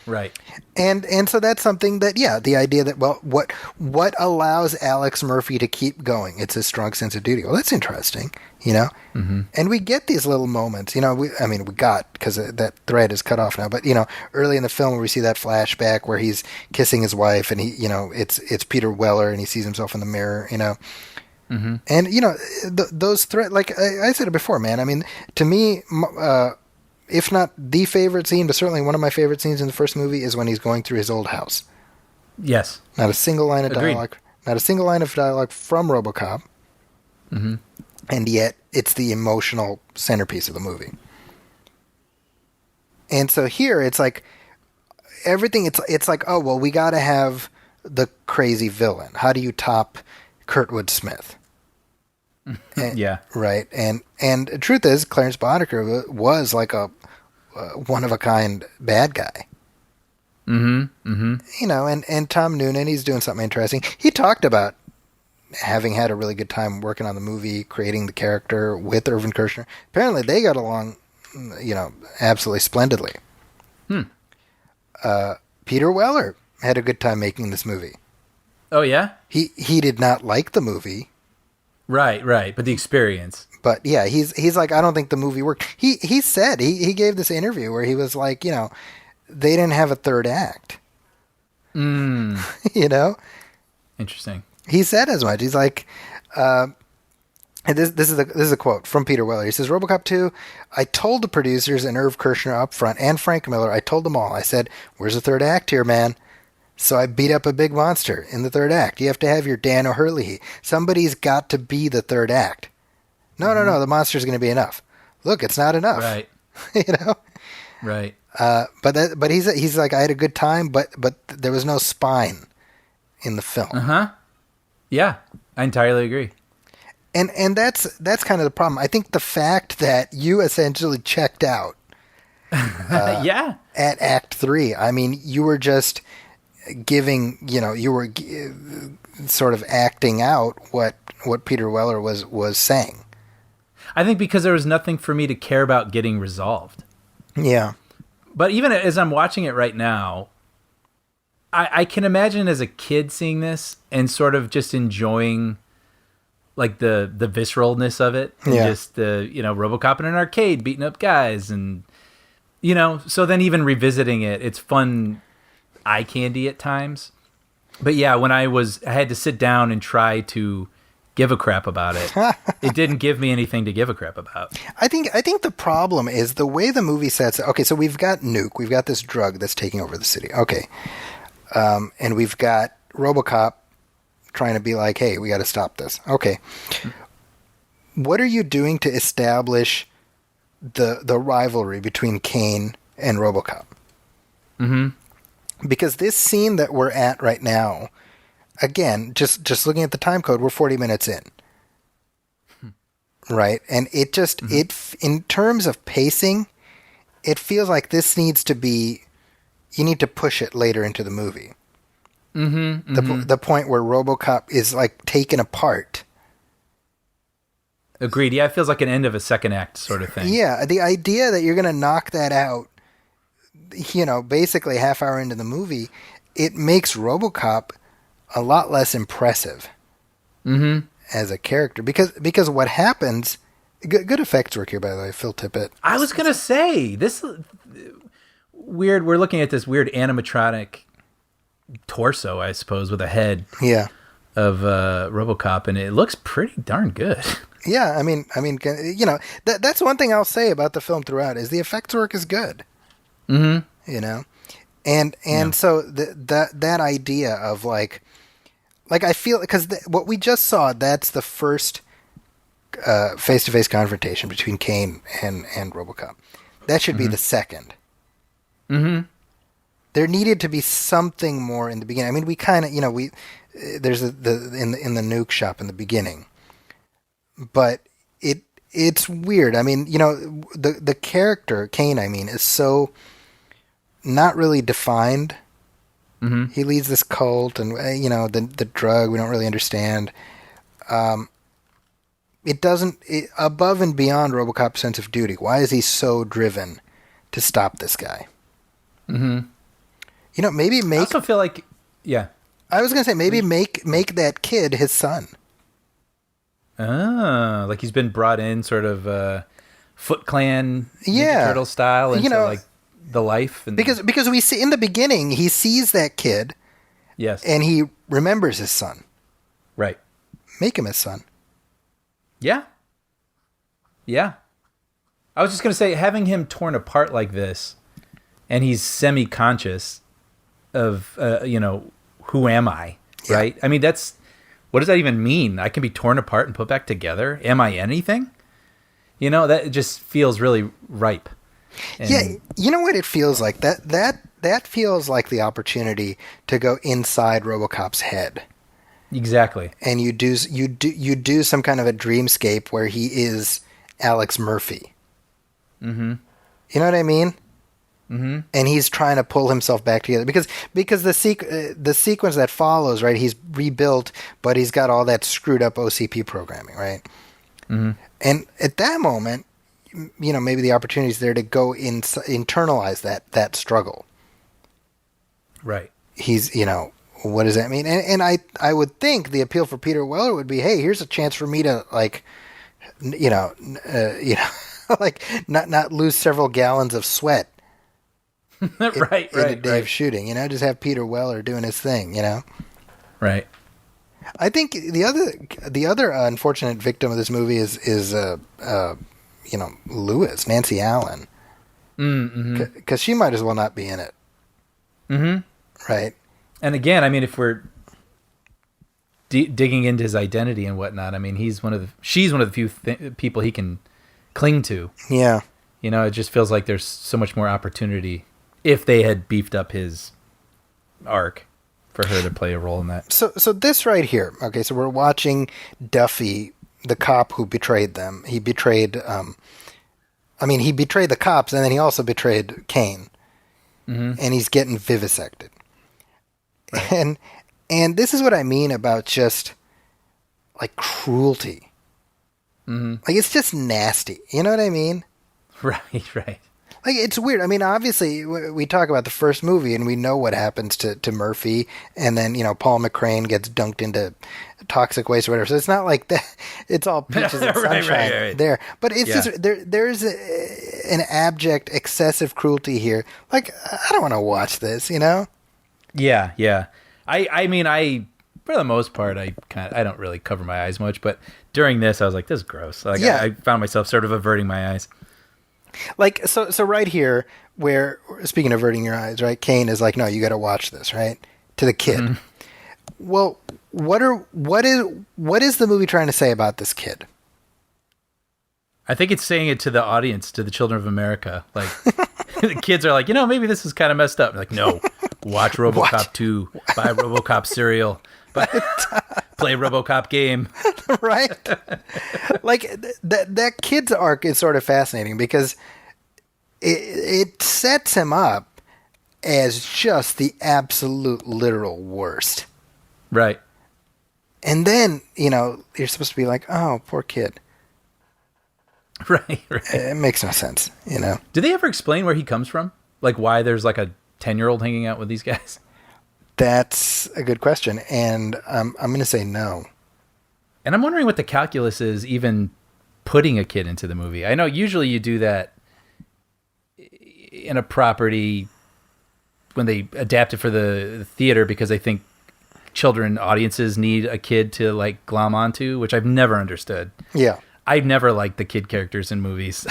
Right. And so that's something that, yeah, the idea that, well, what allows Alex Murphy to keep going? It's a strong sense of duty. Well, that's interesting, you know? Mm-hmm. And we get these little moments, you know, we got, because that thread is cut off now, but, you know, early in the film where we see that flashback where he's kissing his wife and he, you know, it's Peter Weller and he sees himself in the mirror, you know? Mm-hmm. And, you know, those threads, like I said it before, man, I mean, to me, if not the favorite scene, but certainly one of my favorite scenes in the first movie is when he's going through his old house. Yes. Not a single line of Agreed. dialogue. Not a single line of dialogue from RoboCop. Mm-hmm. And yet, it's the emotional centerpiece of the movie. And so here, it's like everything. It's like, oh well, we got to have the crazy villain. How do you top Kurtwood Smith? And, yeah. Right. And the truth is, Clarence Boddicker was like a one-of-a-kind bad guy. Mm-hmm. Mm-hmm. You know, and Tom Noonan, he's doing something interesting. He talked about having had a really good time working on the movie, creating the character with Irvin Kershner. Apparently, they got along, you know, absolutely splendidly. Peter Weller had a good time making this movie. Oh, yeah? He did not like the movie. Right. But the experience. But yeah, he's like, I don't think the movie worked. He said, he gave this interview where he was like, you know, they didn't have a third act. You know? Interesting. He said as much. He's like, this is a quote from Peter Weller. He says, RoboCop 2, I told the producers and Irv Kershner up front and Frank Miller, I told them all, I said, where's the third act here, man? So I beat up a big monster in the third act. You have to have your Dan O'Hurley. Somebody's got to be the third act. No, the monster's going to be enough. Look, it's not enough. Right. You know? Right. But he's like, I had a good time, but there was no spine in the film. Uh-huh. Yeah, I entirely agree. And that's kind of the problem. I think the fact that you essentially checked out yeah. at Act 3, I mean, you were just giving, you know, you were sort of acting out what Peter Weller was saying. I think because there was nothing for me to care about getting resolved. Yeah. But even as I'm watching it right now, I can imagine as a kid seeing this and sort of just enjoying like the visceralness of it. And just the, you know, RoboCop in an arcade beating up guys and, you know, so then even revisiting it, it's fun eye candy at times. But yeah, when I had to sit down and try to give a crap about it, it didn't give me anything to give a crap about. I think the problem is the way the movie sets. Okay, so we've got Nuke, we've got this drug that's taking over the city. Okay, and we've got RoboCop trying to be like, hey, we got to stop this. Okay, what are you doing to establish the rivalry between Kane and RoboCop? Mm-hmm. Because this scene that we're at right now, again, just looking at the time code, we're 40 minutes in. Right? And it just, in terms of pacing, it feels like this needs to be, you need to push it later into the movie. The point where RoboCop is like taken apart. Agreed. Yeah, it feels like an end of a second act sort of thing. Yeah, the idea that you're going to knock that out, you know, basically half hour into the movie, it makes RoboCop a lot less impressive as a character because what happens. Good effects work here, by the way, Phil Tippett. I was gonna say this weird. We're looking at this weird animatronic torso, I suppose, with a head. Yeah. Of RoboCop, and it looks pretty darn good. Yeah, I mean, you know, that's one thing I'll say about the film throughout is the effects work is good. Mm-hmm. You know, and so that idea of like I feel because what we just saw, that's the first face-to-face confrontation between Kane and RoboCop. That should be the second. Mm-hmm. There needed to be something more in the beginning. I mean, we kind of, you know, there's in the nuke shop in the beginning, but it's weird. I mean, you know, the character Kane, I mean, is so not really defined. Mm-hmm. He leads this cult, and you know, the drug we don't really understand. it doesn't above and beyond RoboCop's sense of duty. Why is he so driven to stop this guy? Mm-hmm. You know, maybe I make. also feel like, yeah. I was gonna say maybe make that kid his son. Like he's been brought in, sort of Foot Clan, Yeah. Ninja Turtle style, into You know, like the life. And Because we see in the beginning he sees that kid yes, and he remembers his son. right, Make him his son. yeah, yeah. I was just gonna say, having him torn apart like this, and he's semi-conscious of, who am I? Yeah. Right? I mean, what does that even mean? I can be torn apart and put back together. Am I anything? That just feels really ripe. And Yeah, you know what it feels like? That feels like the opportunity to go inside RoboCop's head. exactly. And you do some kind of a dreamscape where he is Alex Murphy. Mm-hmm. You know what I mean? Mm-hmm. And he's trying to pull himself back together because the sequence that follows, right? He's rebuilt, but he's got all that screwed up OCP programming, right? Mm-hmm. And at that moment, maybe the opportunity is there to go internalize that struggle. Right. He's, what does that mean? And I would think the appeal for Peter Weller would be, hey, here's a chance for me to like not lose several gallons of sweat. right. In a day of shooting, just have Peter Weller doing his thing, Right. I think the other unfortunate victim of this movie is Lewis, Nancy Allen, because she might as well not be in it. Mm-hmm. Right. And again, I mean, if we're digging into his identity and whatnot, I mean, she's one of the few people he can cling to. Yeah. It just feels like there's so much more opportunity if they had beefed up his arc for her to play a role in that. So this right here, okay, so we're watching Duffy, the cop who betrayed them. He betrayed, he betrayed the cops, and then he also betrayed Kane. Mm-hmm. And he's getting vivisected. Right. And this is what I mean about just, like, cruelty. Mm-hmm. Like, it's just nasty. You know what I mean? Right. Like, it's weird. I mean, obviously, we talk about the first movie, and we know what happens to Murphy, and then, Paul McCrane gets dunked into toxic waste or whatever. So it's not like that. It's all peaches and sunshine right. there. But it's just, there's an abject, excessive cruelty here. Like, I don't want to watch this, Yeah. I mean, for the most part, I don't really cover my eyes much, but during this, I was like, this is gross. Like, Yeah. I found myself sort of averting my eyes. Like, so right here, where, speaking of averting your eyes, right, Kane is like, no, you got to watch this, right, to the kid. Mm-hmm. Well, what is the movie trying to say about this kid? I think it's saying it to the audience, to the children of America. Like, the kids are like, maybe this is kind of messed up. Like, no, watch RoboCop 2, buy RoboCop cereal, play RoboCop game. Right? Like, that kid's arc is sort of fascinating because it sets him up as just the absolute literal worst. Right. And then, you're supposed to be like, oh, poor kid. Right. It makes no sense, Did they ever explain where he comes from? Like, why there's like a 10-year-old hanging out with these guys? That's a good question, and I'm going to say no. And I'm wondering what the calculus is even putting a kid into the movie. I know usually you do that in a property when they adapt it for the theater because they think children audiences need a kid to like glom onto, which I've never understood. Yeah. I've never liked the kid characters in movies.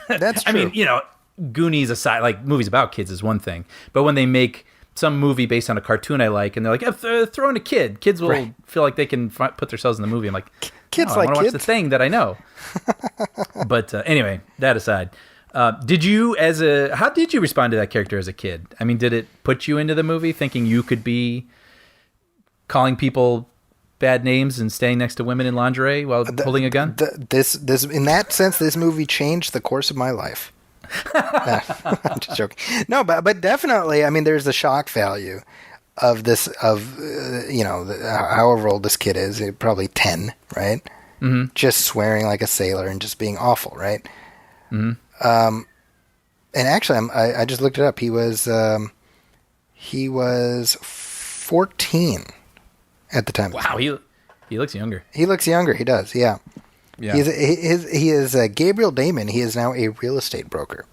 That's true. I mean, Goonies aside, like movies about kids is one thing, but when they make some movie based on a cartoon I like, and they're like, throw in a kid. Kids will feel like they can put themselves in the movie. I'm like, kids I like want to watch kids. the thing that I know. But anyway, that aside, how did you respond to that character as a kid? I mean, did it put you into the movie thinking you could be calling people bad names and staying next to women in lingerie while holding a gun? This in that sense, this movie changed the course of my life. I'm just joking. No, but definitely, I mean, there's the shock value of this, however old this kid is, probably 10, right? just swearing like a sailor and just being awful, right? And actually, I just looked it up. He was 14 at the time. Wow, he looks younger. He looks younger. He does. Yeah. Yeah. He is Gabriel Damon. He is now a real estate broker.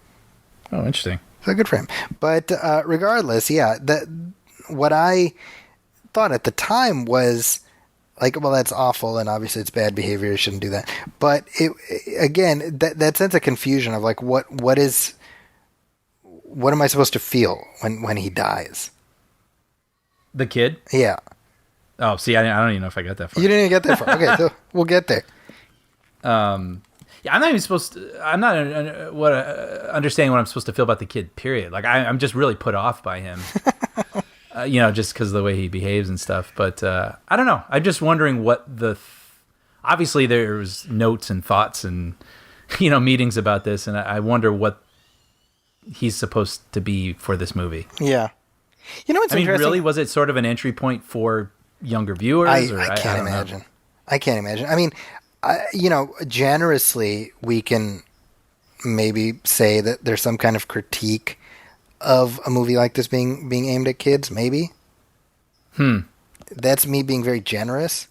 Oh, interesting. So good for him. But regardless, yeah, what I thought at the time was like, well, that's awful, and obviously it's bad behavior. You shouldn't do that. But again, that sense of confusion of like, what am I supposed to feel when he dies? The kid? Yeah. Oh, see, I don't even know if I got that far. You didn't even get that far. Okay, so we'll get there. Yeah, I'm not even supposed to. I'm not understanding what I'm supposed to feel about the kid. Period. Like I'm just really put off by him. Just because of the way he behaves and stuff. But I don't know. I'm just wondering what obviously there's notes and thoughts and meetings about this, and I wonder what he's supposed to be for this movie. Yeah. What's interesting? Really, was it sort of an entry point for younger viewers? I can't imagine. I can't imagine. I mean, generously, we can maybe say that there's some kind of critique of a movie like this being aimed at kids, maybe. That's me being very generous.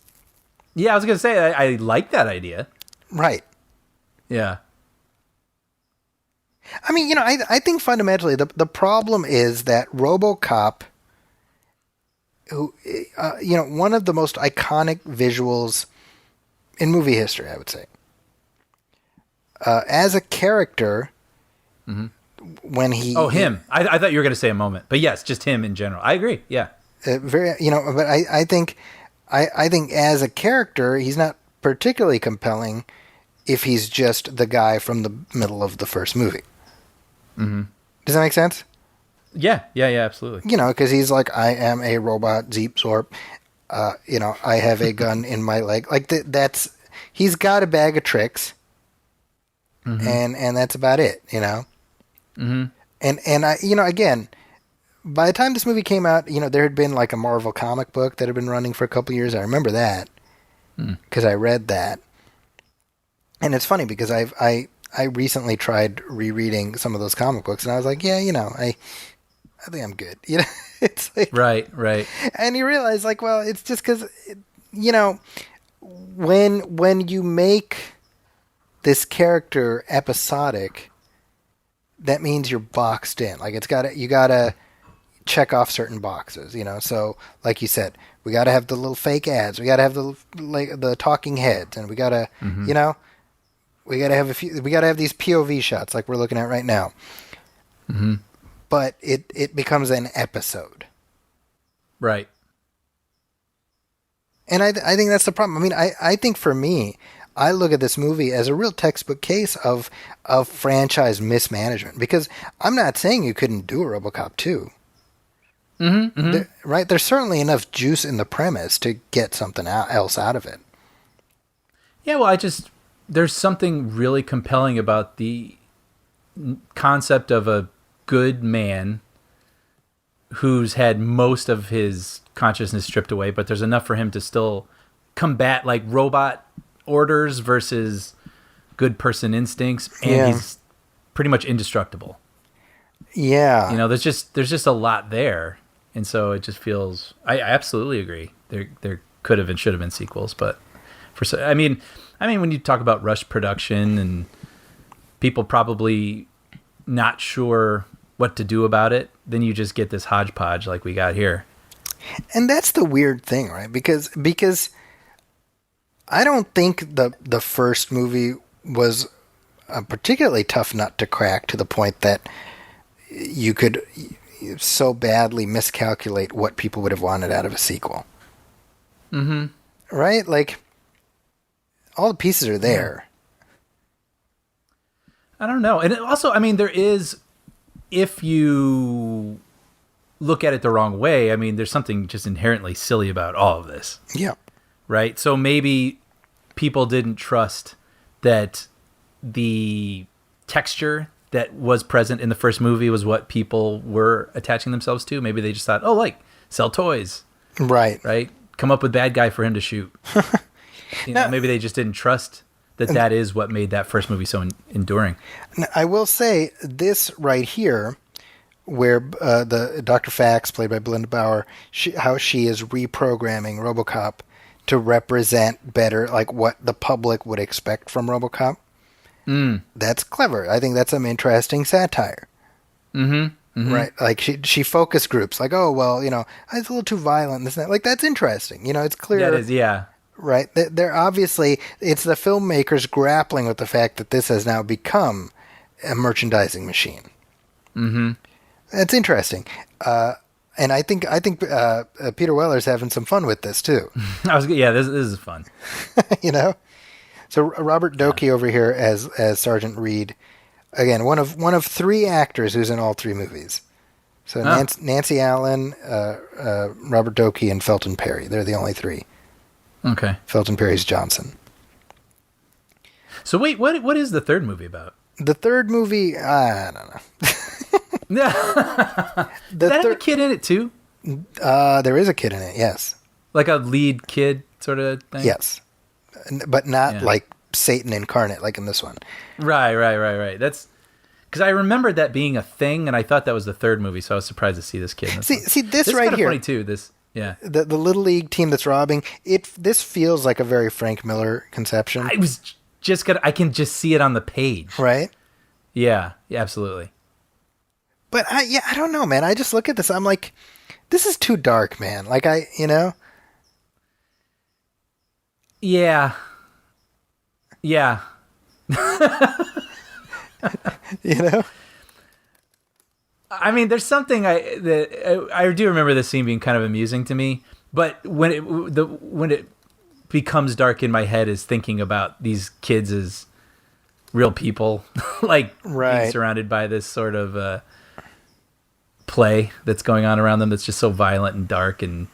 Yeah, I was going to say, I like that idea. Right. Yeah. I mean, I think fundamentally the problem is that RoboCop, who, one of the most iconic visuals in movie history, I would say. As a character, when he... Oh, him. I thought you were going to say a moment. But yes, just him in general. I agree, yeah. But I think as a character, he's not particularly compelling if he's just the guy from the middle of the first movie. Mm-hmm. Does that make sense? Yeah, absolutely. Because he's like, I am a robot, Zeep Zorp. I have a gun in my leg. Like that's, he's got a bag of tricks, and that's about it. And I, again, by the time this movie came out, there had been like a Marvel comic book that had been running for a couple years. I remember that because I read that, and it's funny because I recently tried rereading some of those comic books, and I was like, yeah, I think I'm good. It's like, right. And you realize, like, well, it's just because, when you make this character episodic, that means you're boxed in. Like, you gotta check off certain boxes. So like you said, we gotta have the little fake ads, we gotta have the talking heads, and we gotta, we gotta have these POV shots like we're looking at right now. But it becomes an episode. Right. And I think that's the problem. I mean, I think for me, I look at this movie as a real textbook case of franchise mismanagement. Because I'm not saying you couldn't do a RoboCop 2. Right? There's certainly enough juice in the premise to get something else out of it. Yeah, well, there's something really compelling about the concept of a good man who's had most of his consciousness stripped away, but there's enough for him to still combat like robot orders versus good person instincts, and he's pretty much indestructible. Yeah. There's just a lot there, and so it just feels. I absolutely agree. There could have and should have been sequels, but I mean, when you talk about rush production and people probably not sure what to do about it, then you just get this hodgepodge like we got here. And that's the weird thing, right? Because I don't think the first movie was a particularly tough nut to crack to the point that you could so badly miscalculate what people would have wanted out of a sequel. Right? Like, all the pieces are there. I don't know. And also, I mean, there is, if you look at it the wrong way, I mean, there's something just inherently silly about all of this. Yeah. Right? So maybe people didn't trust that the texture that was present in the first movie was what people were attaching themselves to. Maybe they just thought, oh, like, sell toys. Right. Right? Come up with bad guy for him to shoot. maybe they just didn't trust that is what made that first movie so enduring. I will say this right here, where the Dr. Fax, played by Belinda Bauer, how she is reprogramming RoboCop to represent better like what the public would expect from RoboCop. That's clever. I think that's some interesting satire. Right, like she focus groups, like, oh well, it's a little too violent. This and that. Like that's interesting. It's clear. That is, yeah. Right, they're obviously it's the filmmakers grappling with the fact that this has now become a merchandising machine. That's interesting, and I think Peter Weller's having some fun with this too. This is fun. So Robert Doakey over here as Sergeant Reed. Again, one of three actors who's in all three movies. So Nancy Allen, Robert Doakey, and Felton Perry. They're the only three. Okay. Felton Perry's Johnson. So wait, what is the third movie about? The third movie, I don't know. Does that have a kid in it too? There is a kid in it, yes. Like a lead kid sort of thing? Yes. But not like Satan incarnate like in this one. Right. That's because I remembered that being a thing, and I thought that was the third movie, so I was surprised to see this kid in this one. See this right is here. Funny too. The Little League team that's robbing it. This feels like a very Frank Miller conception. I was just I can just see it on the page. Right? Yeah, absolutely. But I don't know, man. I just look at this. I'm like, this is too dark, man. Like Yeah. I mean, there's something I do remember this scene being kind of amusing to me, but when it becomes dark in my head is thinking about these kids as real people, like being surrounded by this sort of play that's going on around them that's just so violent and dark and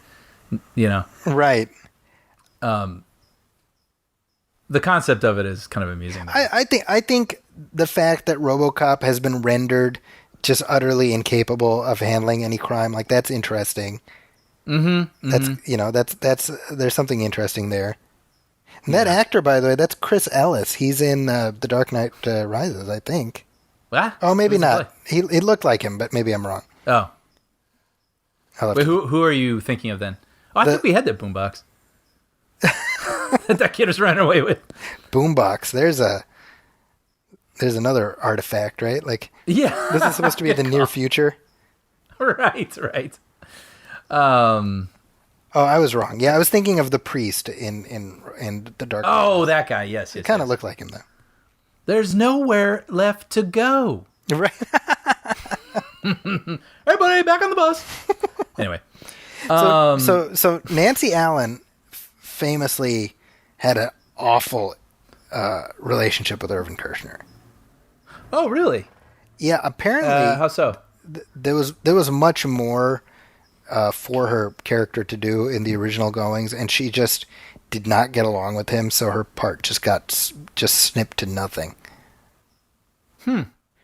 right. The concept of it is kind of amusing. I think the fact that RoboCop has been rendered just utterly incapable of handling any crime, like that's interesting. That's there's something interesting there. And that actor, by the way, that's Chris Ellis. He's in The Dark Knight Rises, I think. What? Oh, maybe not. He looked like him, but maybe I'm wrong. Oh. Wait, who are you thinking of then? Oh, I think we had that boombox. That kid was running away with. Boombox. There's another artifact, right? Like, yeah, this is supposed to be the near future. Right. Oh, I was wrong. Yeah, I was thinking of the priest in the Dark Knight. Oh, that guy. Yes. It kind of looked like him, though. There's nowhere left to go. Right. Hey, buddy, back on the bus. Anyway. So Nancy Allen famously had an awful relationship with Irvin Kershner. Oh, really? Yeah, apparently. How so? There was much more for her character to do in the original goings, and she just did not get along with him, so her part just got snipped to nothing.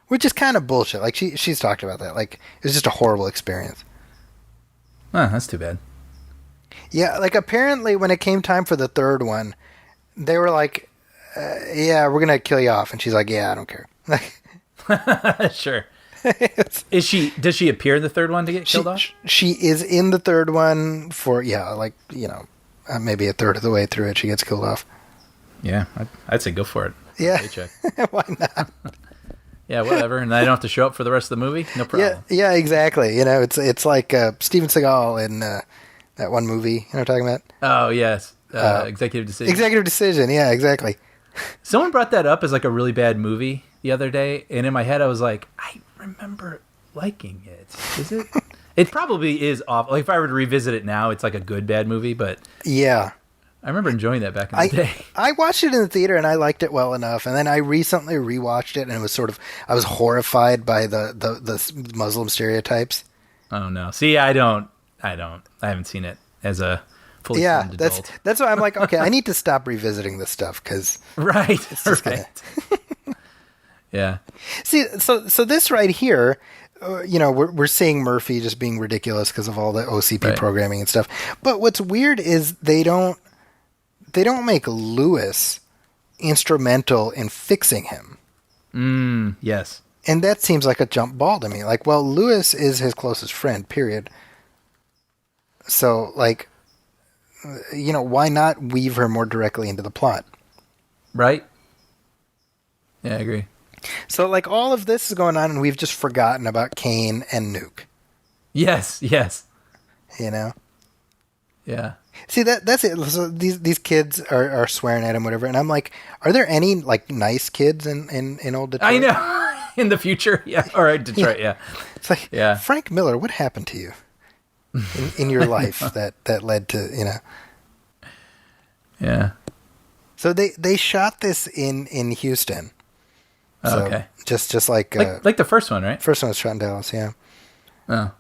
Which is kind of bullshit. Like she's talked about that. Like it was just a horrible experience. Oh, that's too bad. Yeah, like apparently when it came time for the third one, they were like, "Yeah, we're gonna kill you off," and she's like, "Yeah, I don't care." Sure. Does she appear in the third one to get killed off? She is in the third one for maybe a third of the way through it, she gets killed off. Yeah, I'd say go for it. Yeah, paycheck. Why not? Yeah, whatever. And I don't have to show up for the rest of the movie. No problem. Yeah, exactly. It's like Steven Seagal in that one movie. You know what I'm talking about? Oh yes, Executive Decision. Executive Decision. Yeah, exactly. Someone brought that up as like a really bad movie the other day, and in my head I was like, I remember liking it. Is it? It probably is awful. Like if I were to revisit it now, it's like a good bad movie, but yeah, I remember enjoying that back in the day. I watched it in the theater and I liked it well enough, and then I recently rewatched it and it was I was horrified by the Muslim stereotypes. Oh no! See, I haven't seen it as a fully formed adult. That's why I'm like, okay, I need to stop revisiting this stuff because right. Yeah. See, so this right here, we're seeing Murphy just being ridiculous because of all the OCP programming and stuff. But what's weird is they don't they don't make Lewis instrumental in fixing him. Yes. And that seems like a jump ball to me. Like, well, Lewis is his closest friend, period. So, like, why not weave her more directly into the plot? Right? Yeah, I agree. So, like, all of this is going on, and we've just forgotten about Kane and Nuke. Yes. Yeah. See, that's it. So these kids are swearing at him, whatever, and I'm like, are there any, like, nice kids in old Detroit? I know. In the future, yeah. Or Detroit, yeah. It's like, yeah. Frank Miller, what happened to you in your life that led to, Yeah. So they shot this in Houston. So okay. Just like like the first one, right? First one was shot in Dallas, yeah. Oh.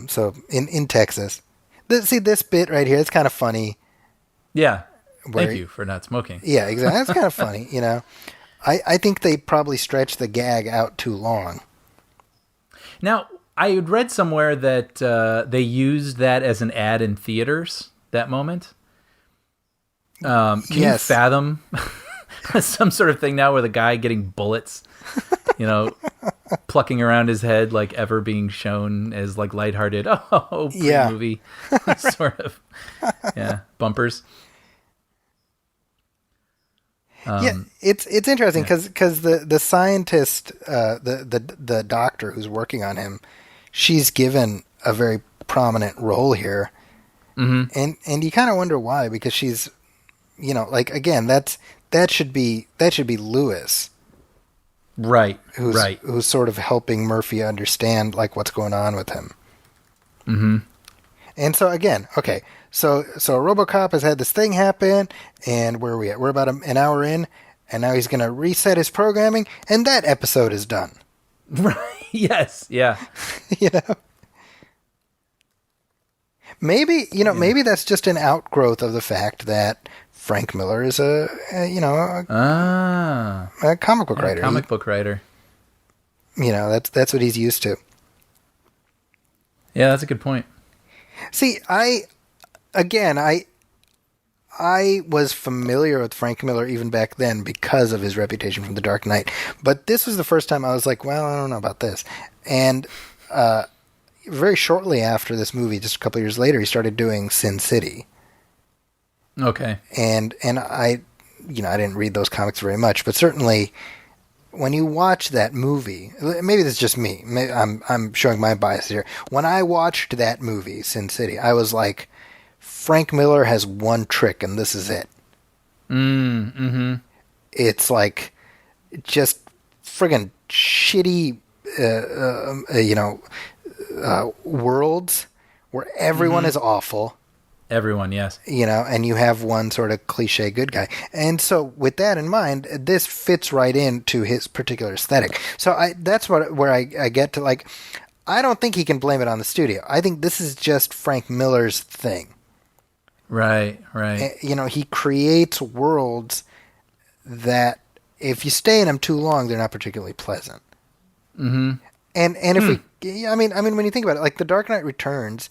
So in Texas. See this bit right here, it's kind of funny. Yeah. Thank you for not smoking. Yeah, exactly. It's kind of funny, I think they probably stretched the gag out too long. Now, I had read somewhere that they used that as an ad in theaters, that moment. Can you fathom some sort of thing now with a guy getting bullets, plucking around his head, like ever being shown as like lighthearted, movie sort of, bumpers. It's interesting because the scientist, the doctor who's working on him, she's given a very prominent role here, and you kind of wonder why, because she's, like, again, that should be Lewis, right? Who's sort of helping Murphy understand, like, what's going on with him. Mm-hmm. And so again, okay. So RoboCop has had this thing happen, and where are we at? We're about an hour in, and now he's going to reset his programming, and that episode is done. Right. Yes. Yeah. Maybe that's just an outgrowth of the fact that Frank Miller is a comic book writer. Comic book writer. That's what he's used to. Yeah, that's a good point. See, I was familiar with Frank Miller even back then because of his reputation from The Dark Knight. But this was the first time I was like, well, I don't know about this. And very shortly after this movie, just a couple of years later, he started doing Sin City. Okay. And I didn't read those comics very much, but certainly when you watch that movie, maybe this is just me. I'm showing my bias here. When I watched that movie, Sin City, I was like, Frank Miller has one trick, and this is it. Mm-hmm. It's like just friggin' shitty, worlds where everyone is awful. Everyone, yes. And you have one sort of cliche good guy. And so with that in mind, this fits right into his particular aesthetic. So that's where I get to, like, I don't think he can blame it on the studio. I think this is just Frank Miller's thing. Right. He creates worlds that if you stay in them too long, they're not particularly pleasant. Mm-hmm. And if we, I mean, when you think about it, like The Dark Knight Returns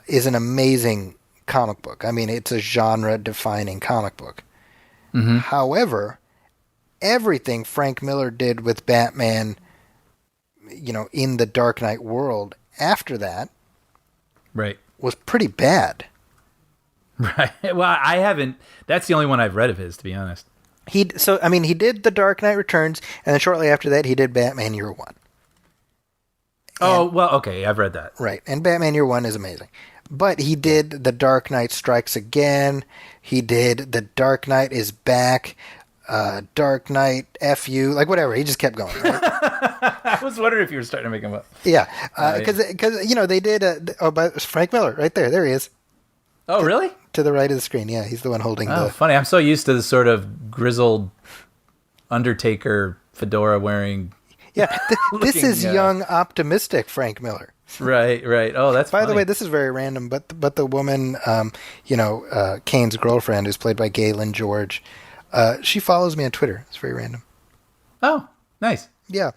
is an amazing comic book. I mean, it's a genre-defining comic book. Mm-hmm. However, everything Frank Miller did with Batman, in the Dark Knight world after that, right, was pretty bad. Right. Well, I haven't. That's the only one I've read of his, to be honest. He did The Dark Knight Returns, and then shortly after that, he did Batman Year One. Okay, I've read that. Right, and Batman Year One is amazing. But he did The Dark Knight Strikes Again. He did The Dark Knight Is Back. Dark Knight FU, like whatever. He just kept going. Right? I was wondering if you were starting to make him up. Yeah, because they did. But Frank Miller, right there. There he is. Oh, really? To the right of the screen. Yeah, he's the one holding the. Oh, funny. I'm so used to the sort of grizzled Undertaker fedora wearing. Yeah, this is young, optimistic Frank Miller. Right. Oh, that's By funny. the way, this is very random, but the woman, Kane's girlfriend, who's played by Galen George, she follows me on Twitter. It's very random. Oh, nice. Yeah,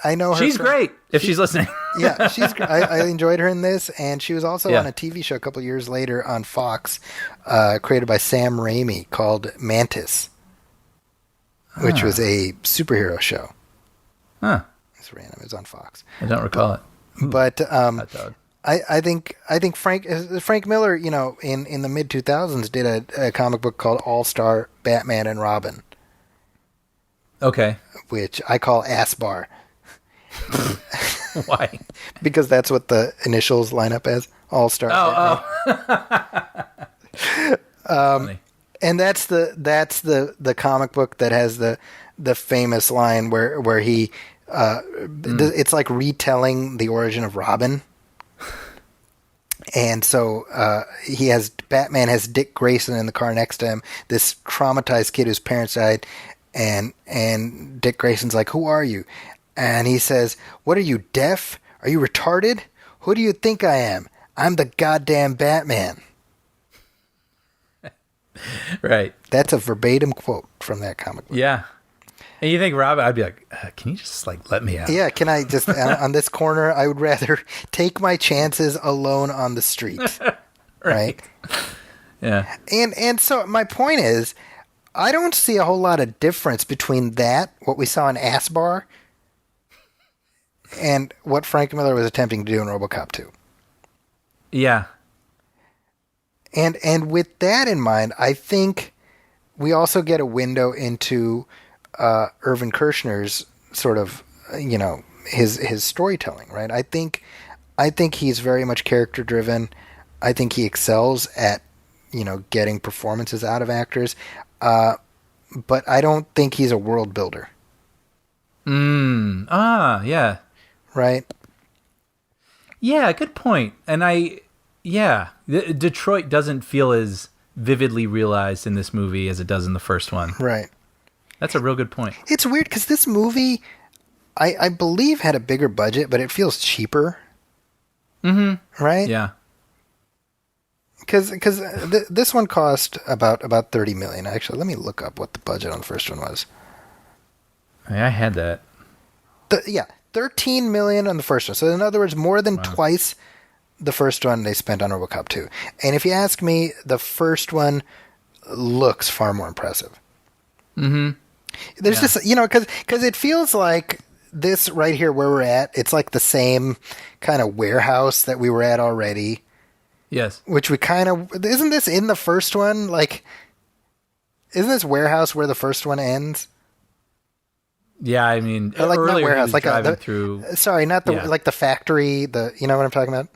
I know her. She's great if she's listening. Yeah, she's. I enjoyed her in this, and she was also Yeah. on a TV show a couple years later on Fox, created by Sam Raimi, called Mantis, which was a superhero show. Huh. It's random. It was on Fox. I don't recall it. But Hot dog. I think Frank Miller, in the mid 2000s, did a comic book called All Star Batman and Robin, Okay. which I call ASBAR. Why? Because that's what the initials line up as, All Star. Funny. And that's the comic book that has the famous line where he it's like retelling the origin of Robin. And so Batman has Dick Grayson in the car next to him, this traumatized kid whose parents died, and Dick Grayson's like, "Who are you?" And he says, "What are you, deaf? Are you retarded? Who do you think I am? I'm the goddamn Batman." Right. That's a verbatim quote from that comic book. Yeah. And you think Robin, I'd be like, can you just let me out? Yeah, can I just, on this corner, I would rather take my chances alone on the street. Right? Yeah. And so my point is, I don't see a whole lot of difference between that, what we saw in Asbar, and what Frank Miller was attempting to do in RoboCop 2. Yeah. And with that in mind, I think we also get a window into Irvin Kershner's sort of, his storytelling, right? I think he's very much character driven. I think he excels at, getting performances out of actors. But I don't think he's a world builder. Yeah. Right? Yeah, good point. And Detroit doesn't feel as vividly realized in this movie as it does in the first one. Right. That's a real good point. It's weird because this movie, I believe, had a bigger budget, but it feels cheaper. Mm-hmm. Right? Yeah. Because this one cost about $30 million. Actually, let me look up what the budget on the first one was. I had that. $13 million on the first one. So in other words, more than twice the first one they spent on RoboCop 2. And if you ask me, the first one looks far more impressive. Mm-hmm. There's just, because it feels like this right here where we're at, it's like the same kind of warehouse that we were at already. Yes. Which we kind of, isn't this in the first one? Like, isn't this warehouse where the first one ends? Yeah, I mean, Or like not earlier warehouse, he was like driving through. Sorry, not the like the factory. You know what I'm talking about?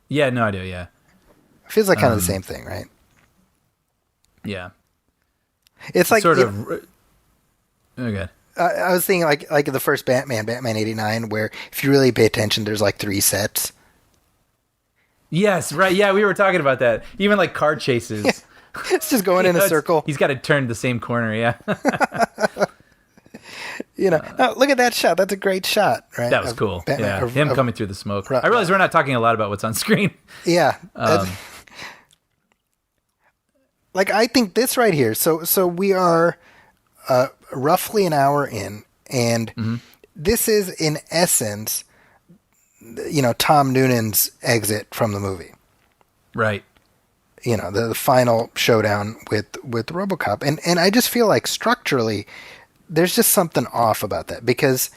Yeah, no idea. Yeah. It feels like kind of the same thing, right? Yeah. It's like sort of. Okay. I was thinking like the first Batman 89, where if you really pay attention, there's like 3 sets. Yes, right. Yeah, we were talking about that. Even like car chases. Yeah. It's just going in a circle. He's got to turn the same corner. Yeah. Now, look at that shot. That's a great shot, right? That was cool. Batman, yeah. Him coming through the smoke. I realize we're not talking a lot about what's on screen. Yeah. Like, I think this right here. So we are roughly an hour in, and this is, in essence, Tom Noonan's exit from the movie. Right. The final showdown with RoboCop. And I just feel like structurally, there's just something off about that. Because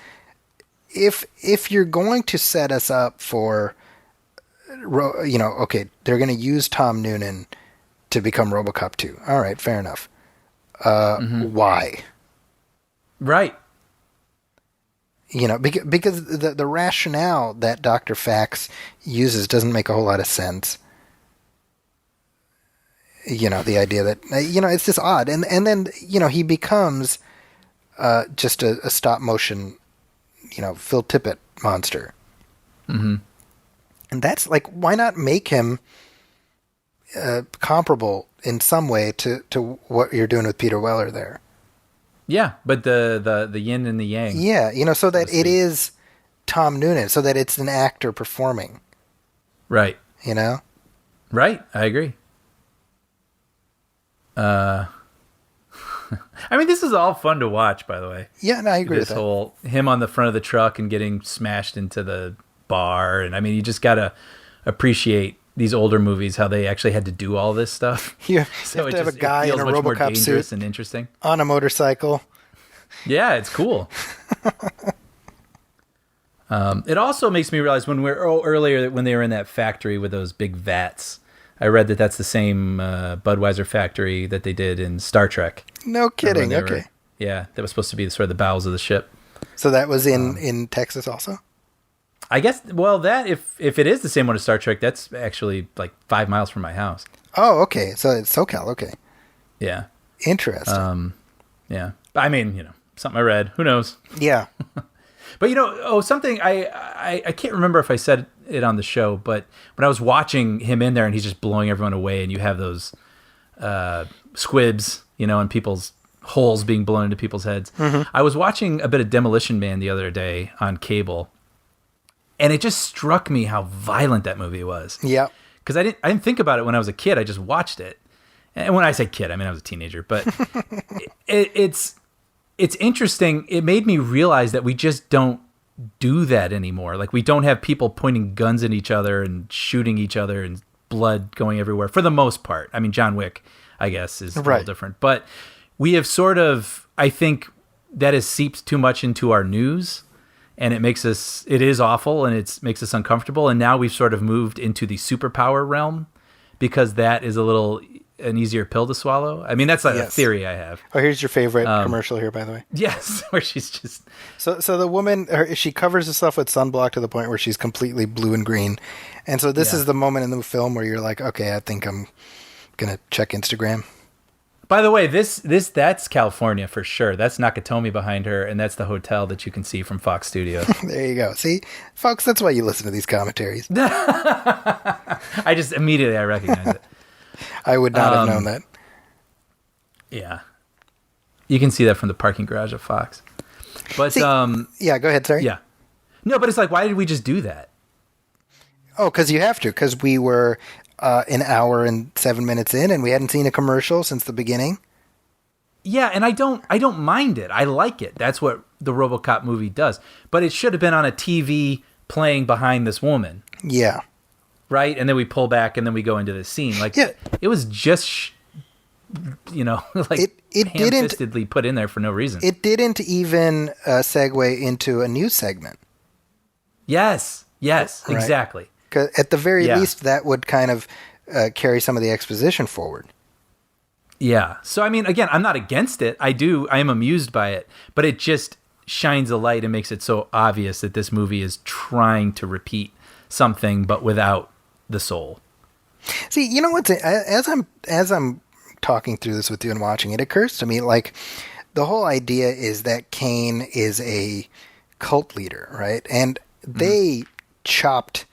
if you're going to set us up for, okay, they're going to use Tom Noonan to become RoboCop 2. All right, fair enough. Why? Right. Because the rationale that Dr. Fax uses doesn't make a whole lot of sense. The idea that, it's just odd. And then, he becomes just a stop motion, Phil Tippett monster. Mm-hmm. And that's like, why not make him comparable in some way to what you're doing with Peter Weller there? Yeah, but the yin and the yang. Yeah, so that it is Tom Noonan, so that it's an actor performing. Right. Right, I agree. I mean, this is all fun to watch, by the way. Yeah, no, I agree with This that. whole him on the front of the truck and getting smashed into the bar, and I mean, you just gotta appreciate these older movies how they actually had to do all this stuff. You So have it to have a just- it guy in feels a much more RoboCop dangerous suit and interesting. on a motorcycle. Yeah, it's cool. It also makes me realize when earlier when they were in that factory with those big vats. I read that that's the same Budweiser factory that they did in Star Trek. No kidding. Remember Okay. Yeah, that was supposed to be sort of the bowels of the ship. So that was in Texas also? I guess. Well, that if it is the same one as Star Trek, that's actually like 5 miles from my house. Oh, okay. So it's SoCal. Okay. Yeah. Interesting. Yeah. I mean, something I read. Who knows? Yeah. But something I can't remember if I said it on the show, but when I was watching him in there and he's just blowing everyone away, and you have those squibs, and people's holes being blown into people's heads. Mm-hmm. I was watching a bit of Demolition Man the other day on cable, and it just struck me how violent that movie was. Yeah. Because I didn't think about it when I was a kid. I just watched it, and when I say kid, I mean I was a teenager. But it's interesting. It made me realize that we just don't do that anymore. Like, we don't have people pointing guns at each other and shooting each other and blood going everywhere for the most part. I mean, John Wick, I guess, is a little different. But we have sort of, I think that has seeped too much into our news, and it is awful, and it makes us uncomfortable. And now we've sort of moved into the superpower realm because that is an easier pill to swallow. I mean, that's a theory I have. Oh, here's your favorite commercial here, by the way. Yes, where she's just... So the woman, she covers herself with sunblock to the point where she's completely blue and green. And so this is the moment in the film where you're like, okay, I think I'm going to check Instagram. By the way, that's California for sure. That's Nakatomi behind her, and that's the hotel that you can see from Fox Studios. There you go. See, folks, that's why you listen to these commentaries. I just immediately I recognize it. I would not have known that. Yeah. You can see that from the parking garage of Fox. But yeah, go ahead, sorry. Yeah. No, but it's like, why did we just do that? Oh, because you have to, because we were an hour and 7 minutes in, and we hadn't seen a commercial since the beginning. Yeah, and I don't mind it. I like it. That's what the RoboCop movie does. But it should have been on a TV playing behind this woman. Yeah. Right? And then we pull back and then we go into the scene. Like, it was just, like it ham-fistedly put in there for no reason. It didn't even segue into a news segment. Yes, right. Exactly. 'Cause at the very least, that would kind of carry some of the exposition forward. Yeah. So, I mean, again, I'm not against it. I am amused by it. But it just shines a light and makes it so obvious that this movie is trying to repeat something, but without the soul. See, you know what's as I'm talking through this with you and watching it occurs to me, like, the whole idea is that Kane is a cult leader, right? And they chopped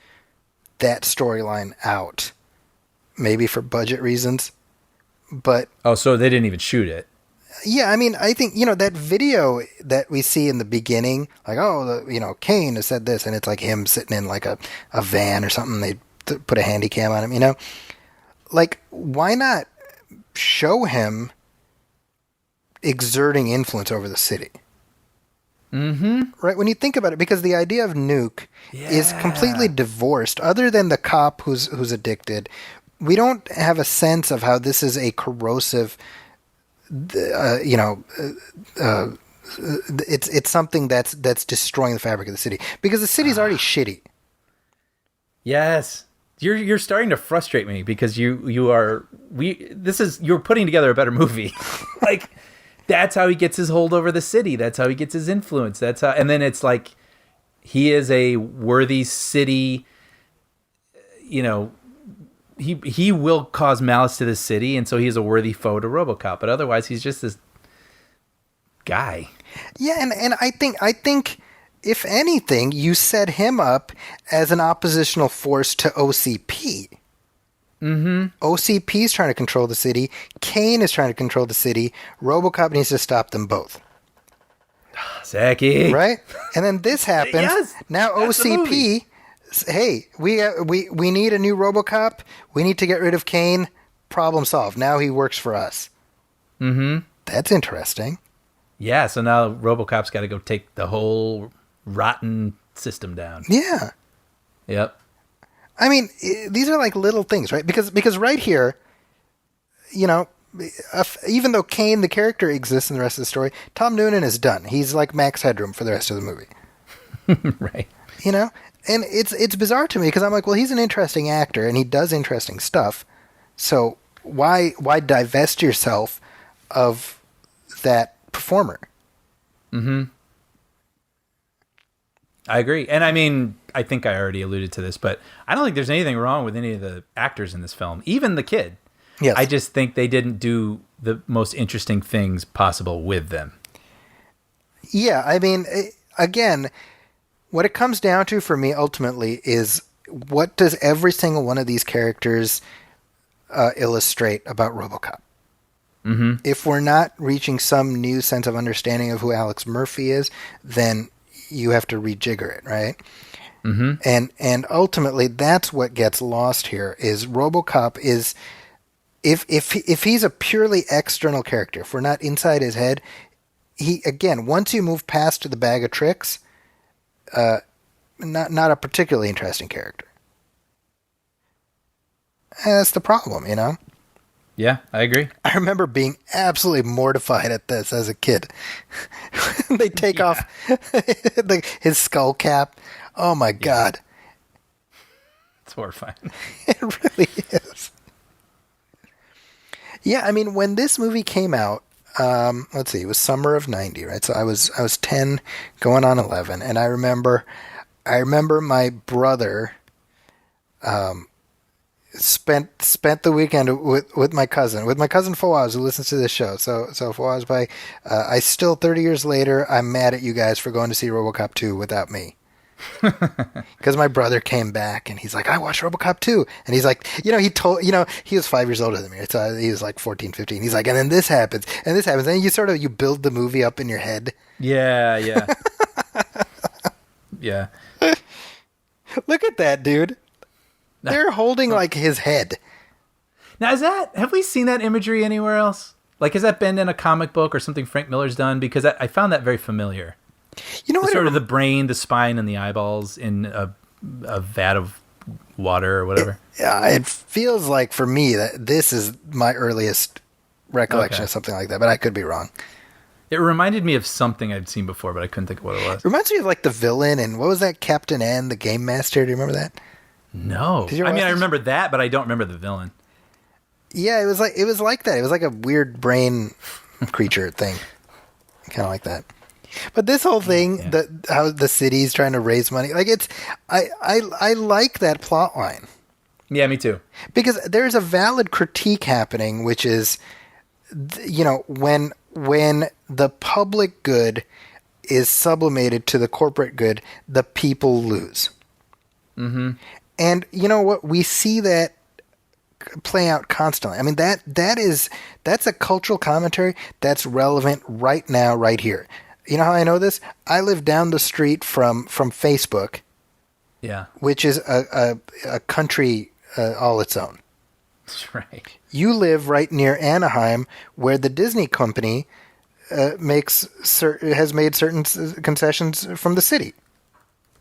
that storyline out, maybe for budget reasons, but so they didn't even shoot it. Yeah, I mean, I think, that video that we see in the beginning, like, Kane has said this, and it's like him sitting in like a van or something. They put a handy cam on him, Like, why not show him exerting influence over the city? Mm-hmm. Right? When you think about it, because the idea of Nuke is completely divorced. Other than the cop who's addicted, we don't have a sense of how this is a corrosive... it's something that's destroying the fabric of the city, because the city's already shitty. Yes, you're starting to frustrate me because you're putting together a better movie. Like, that's how he gets his hold over the city. That's how he gets his influence. And then it's like he is a worthy city. He will cause malice to the city, and so he's a worthy foe to RoboCop. But otherwise, he's just this guy. Yeah, and I think if anything, you set him up as an oppositional force to OCP. Mm-hmm. OCP is trying to control the city. Kane is trying to control the city. RoboCop needs to stop them both. Zaki. Right? And then this happens. Yes, now OCP... Hey, we need a new RoboCop. We need to get rid of Kane. Problem solved. Now he works for us. Mm-hmm. That's interesting. Yeah, so now RoboCop's got to go take the whole rotten system down. Yeah. Yep. I mean, these are like little things, right? Because right here, you know, even though Kane, the character, exists in the rest of the story, Tom Noonan is done. He's like Max Headroom for the rest of the movie. Right. You know? And it's bizarre to me because I'm like, well, he's an interesting actor and he does interesting stuff. So why divest yourself of that performer? Mm-hmm. I agree. And I mean, I think I already alluded to this, but I don't think there's anything wrong with any of the actors in this film, even the kid. Yes. I just think they didn't do the most interesting things possible with them. Yeah, I mean, again, what it comes down to for me ultimately is what does every single one of these characters illustrate about RoboCop? Mm-hmm. If we're not reaching some new sense of understanding of who Alex Murphy is, then you have to rejigger it, right? Mm-hmm. And ultimately, that's what gets lost here. Is RoboCop is if he's a purely external character, if we're not inside his head, he again once you move past the bag of tricks, not a particularly interesting character. And that's the problem, you know. Yeah, I agree. I remember being absolutely mortified at this as a kid. They take off his skull cap. Oh my God. It's horrifying. It really is. Yeah, I mean, when this movie came out, let's see, it was summer of '90, right? So I was 10, going on 11, and I remember my brother spent the weekend with my cousin Fawaz, who listens to this show. So Fawaz, I still 30 years later, I'm mad at you guys for going to see RoboCop 2 without me. Because my brother came back and he's like, I watched RoboCop 2. And he's like, he was 5 years older than me. So he was like 14, 15. He's like, and then this happens, and this happens. And you build the movie up in your head. Yeah, yeah. Yeah. Look at that, dude. They're holding like his head. Now, have we seen that imagery anywhere else? Like, has that been in a comic book or something Frank Miller's done? Because I found that very familiar. You know what? Sort of the brain, the spine, and the eyeballs in a vat of water or whatever. It feels like for me that this is my earliest recollection of something like that, but I could be wrong. It reminded me of something I'd seen before, but I couldn't think of what it was. It reminds me of like the villain and what was that, Captain N, the Game Master? Do you remember that? No. I mean, I remember that, but I don't remember the villain. Yeah, it was like that. It was like a weird brain creature thing. Kind of like that. But this whole thing, how the city's trying to raise money, like I like that plot line. Yeah, me too. Because there's a valid critique happening, which is, when the public good is sublimated to the corporate good, the people lose. Mm-hmm. And you know what? We see that play out constantly. I mean, that's a cultural commentary that's relevant right now, right here. You know how I know this? I live down the street from Facebook. Yeah. Which is a country all its own. That's right. You live right near Anaheim, where the Disney company has made certain concessions from the city.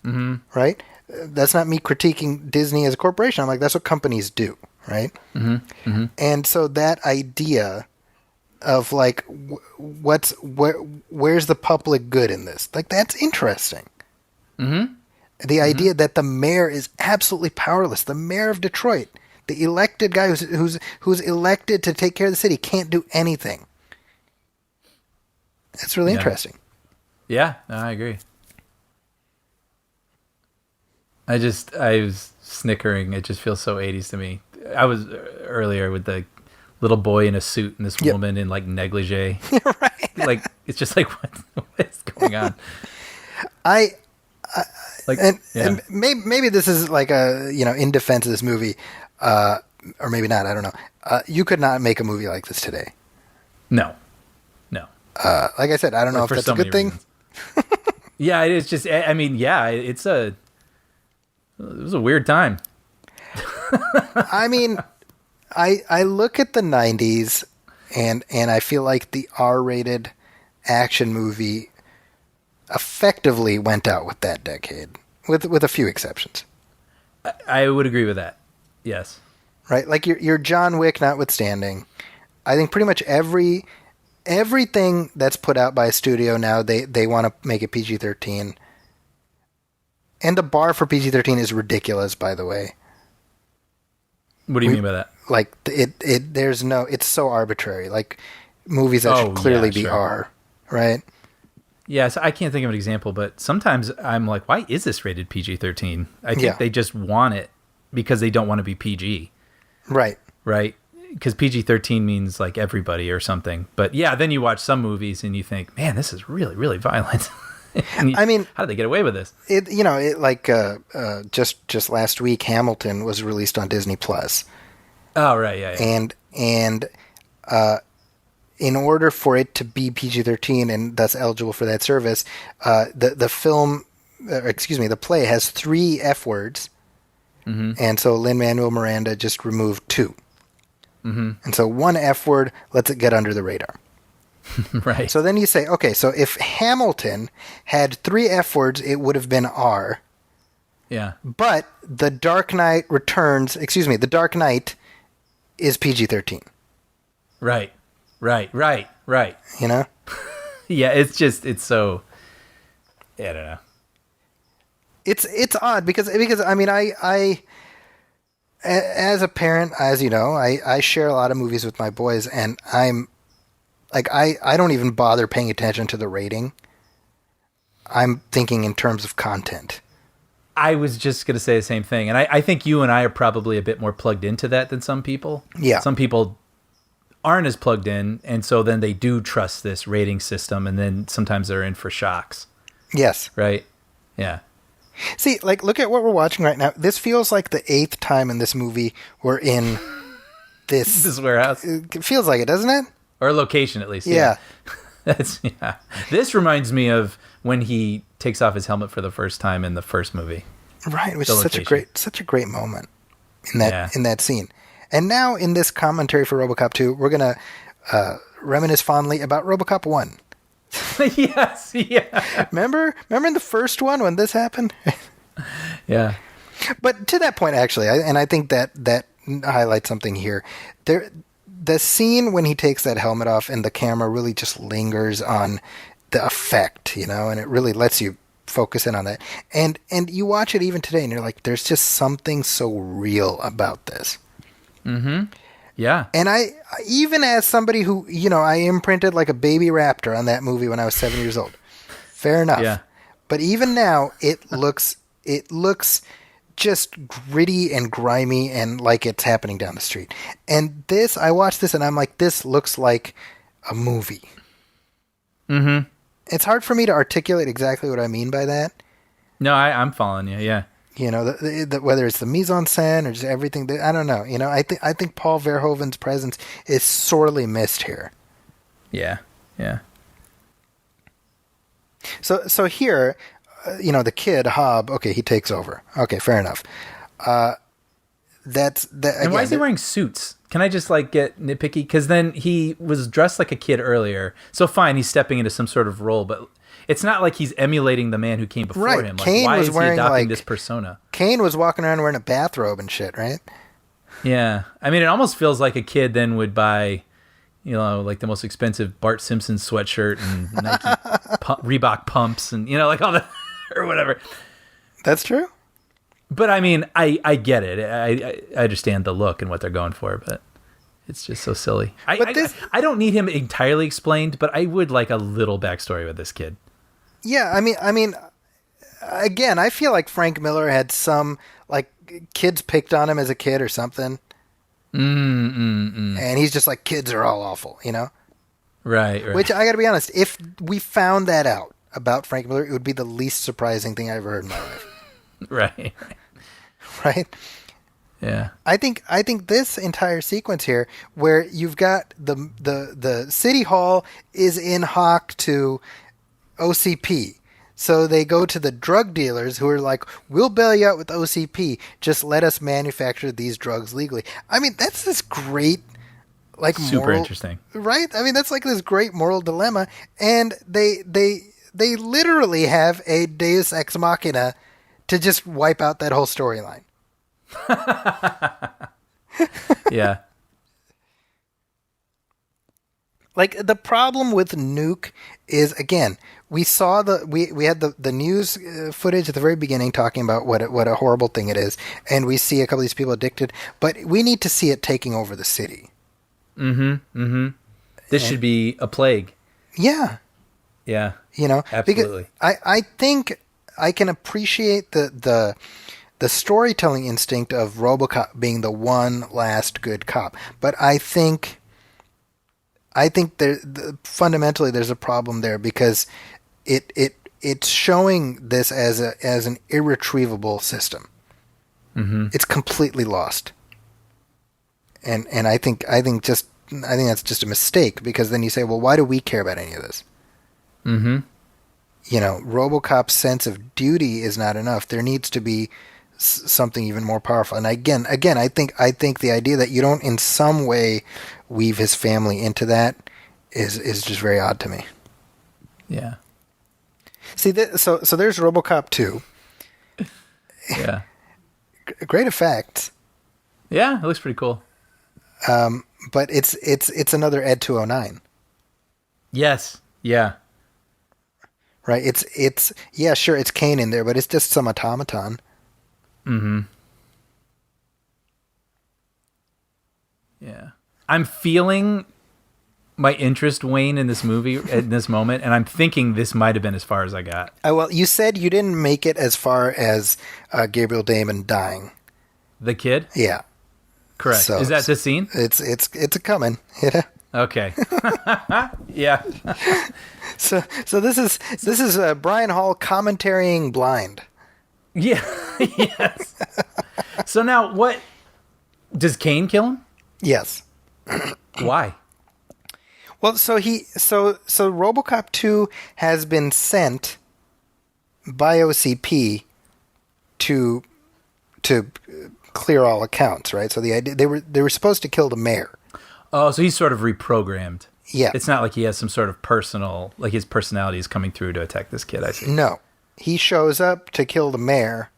Mm-hmm. Right? That's not me critiquing Disney as a corporation. I'm like, that's what companies do, right? Mm-hmm. Mm-hmm. And so that idea of like, where's the public good in this? Like, that's interesting. Mm-hmm. The idea that the mayor is absolutely powerless. The mayor of Detroit, the elected guy who's elected to take care of the city, can't do anything. That's really interesting. Yeah, no, I agree. I was snickering. It just feels so 80s to me. I was earlier with the little boy in a suit and this woman in like negligee. Right. Like, it's just like, what is going on? And maybe this is like in defense of this movie, or maybe not. I don't know. You could not make a movie like this today. No. Like I said, I don't know if that's a good thing. Yeah, it is just. I mean, yeah, it was a weird time. I mean, I look at the 90s and I feel like the R-rated action movie effectively went out with that decade, with a few exceptions. I would agree with that. Yes. Right? Like your John Wick notwithstanding, I think pretty much everything that's put out by a studio now, they want to make it PG-13. And the bar for PG-13 is ridiculous, by the way. What do you mean by that? Like it's so arbitrary. Like movies that should clearly be R, right? Yes, I can't think of an example, but sometimes I'm like, why is this rated PG-13? I think they just want it because they don't want to be PG. Right. Right? Because PG-13 means like everybody or something. But yeah, then you watch some movies and you think, man, this is really, really violent. I mean, how did they get away with this? Just last week, Hamilton was released on Disney Plus. Oh, right, yeah. And in order for it to be PG-13 and thus eligible for that service, the play has 3 F words, and so Lin-Manuel Miranda just removed 2. And so 1 F word lets it get under the radar. Right. So then you say, okay, so if Hamilton had 3 F words, it would have been R. Yeah. But The Dark Knight is PG-13. Right. You know? Yeah, it's so, I don't know. It's odd because I mean, I as a parent, as you know, I share a lot of movies with my boys, and I'm like, I don't even bother paying attention to the rating. I'm thinking in terms of content. I was just going to say the same thing. And I think you and I are probably a bit more plugged into that than some people. Yeah. Some people aren't as plugged in, and so then they do trust this rating system, and then sometimes they're in for shocks. Yes. Right? Yeah. See, like, look at what we're watching right now. This feels like the 8th time in this movie we're in this warehouse. It feels like it, doesn't it? Or location, at least. Yeah. Yeah. This reminds me of when he takes off his helmet for the first time in the first movie. Right, which is such a great moment in that scene. And now in this commentary for RoboCop 2, we're going to reminisce fondly about RoboCop 1. Yes, yeah. Remember in the first one when this happened? Yeah. But to that point, actually, I think that highlights something here. The scene when he takes that helmet off and the camera really just lingers on the effect, you know, and it really lets you focus in on that. And you watch it even today and you're like, there's just something so real about this. Mm-hmm. Yeah. And I, even as somebody who, you know, I imprinted like a baby raptor on that movie when I was 7 years old. Fair enough. Yeah. But even now it looks just gritty and grimy and like it's happening down the street. And this, I watched this and I'm like, this looks like a movie. Mm-hmm. It's hard for me to articulate exactly what I mean by that. No, I'm following you. Yeah. You know, whether it's the mise-en-scène or just everything, I don't know. You know, I think Paul Verhoeven's presence is sorely missed here. Yeah. Yeah. So here, you know, the kid, Hobb, okay, he takes over. Okay, fair enough. That's that. And why is he wearing suits? Can I just like get nitpicky? Because then he was dressed like a kid earlier. So fine, he's stepping into some sort of role, but it's not like he's emulating the man who came before him. Like, Kane why was is he wearing, adopting like, this persona? Kane was walking around wearing a bathrobe and shit, right? Yeah. I mean, it almost feels like a kid then would buy, you know, like the most expensive Bart Simpson sweatshirt and Nike Reebok pumps and, you know, like all that or whatever. That's true. But I mean, I get it. I understand the look and what they're going for, but it's just so silly. I don't need him entirely explained, but I would like a little backstory with this kid. Yeah, I mean, again, I feel like Frank Miller had some, like, kids picked on him as a kid or something. And he's just like, kids are all awful, you know? Right. Which, I gotta be honest, if we found that out about Frank Miller, it would be the least surprising thing I ever heard in my life. Right. Right? Yeah. I think this entire sequence here, where you've got the city hall is in hock to OCP. So they go to the drug dealers who are like, we'll bail you out with OCP. Just let us manufacture these drugs legally. I mean, that's this great, like Super moral, interesting. right? I mean, that's like this great moral dilemma, and they literally have a Deus Ex Machina to just wipe out that whole storyline. Yeah. Like, the problem with Nuke is, again, we saw we had the news footage at the very beginning talking about what a horrible thing it is, and we see a couple of these people addicted, but we need to see it taking over the city. This should be a plague. Yeah. Yeah. You know, Absolutely. because I think I can appreciate the storytelling instinct of RoboCop being the one last good cop, but I think fundamentally there's a problem there because it's showing this as an irretrievable system. Mm-hmm. It's completely lost, and I think that's just a mistake, because then you say, well, why do we care about any of this? Mm-hmm. You know, RoboCop's sense of duty is not enough. There needs to be something even more powerful. And again, I think the idea that you don't in some way weave his family into that is just very odd to me. Yeah. See, so there's RoboCop 2. Yeah. Great effects. Yeah, it looks pretty cool. But it's another Ed 209. Yes. Yeah. Right? It's yeah, sure, it's Kane in there, but it's just some automaton. Mm-hmm. Yeah. I'm feeling my interest wane in this movie at this moment, and I'm thinking this might have been as far as I got. Well, you said you didn't make it as far as Gabriel Damon dying. The kid? Yeah. Correct. So, is that the scene? It's a coming. Yeah. Okay. Yeah. So this is Brian Hall commentarying blind. Yeah. Yes. So now, what does Kane kill him? Yes. Why? Well, so RoboCop 2 has been sent by OCP to clear all accounts, right? So the idea they were supposed to kill the mayor. Oh, so he's sort of reprogrammed. Yeah. It's not like he has some sort of like his personality is coming through to attack this kid, I see. No. He shows up to kill the mayor,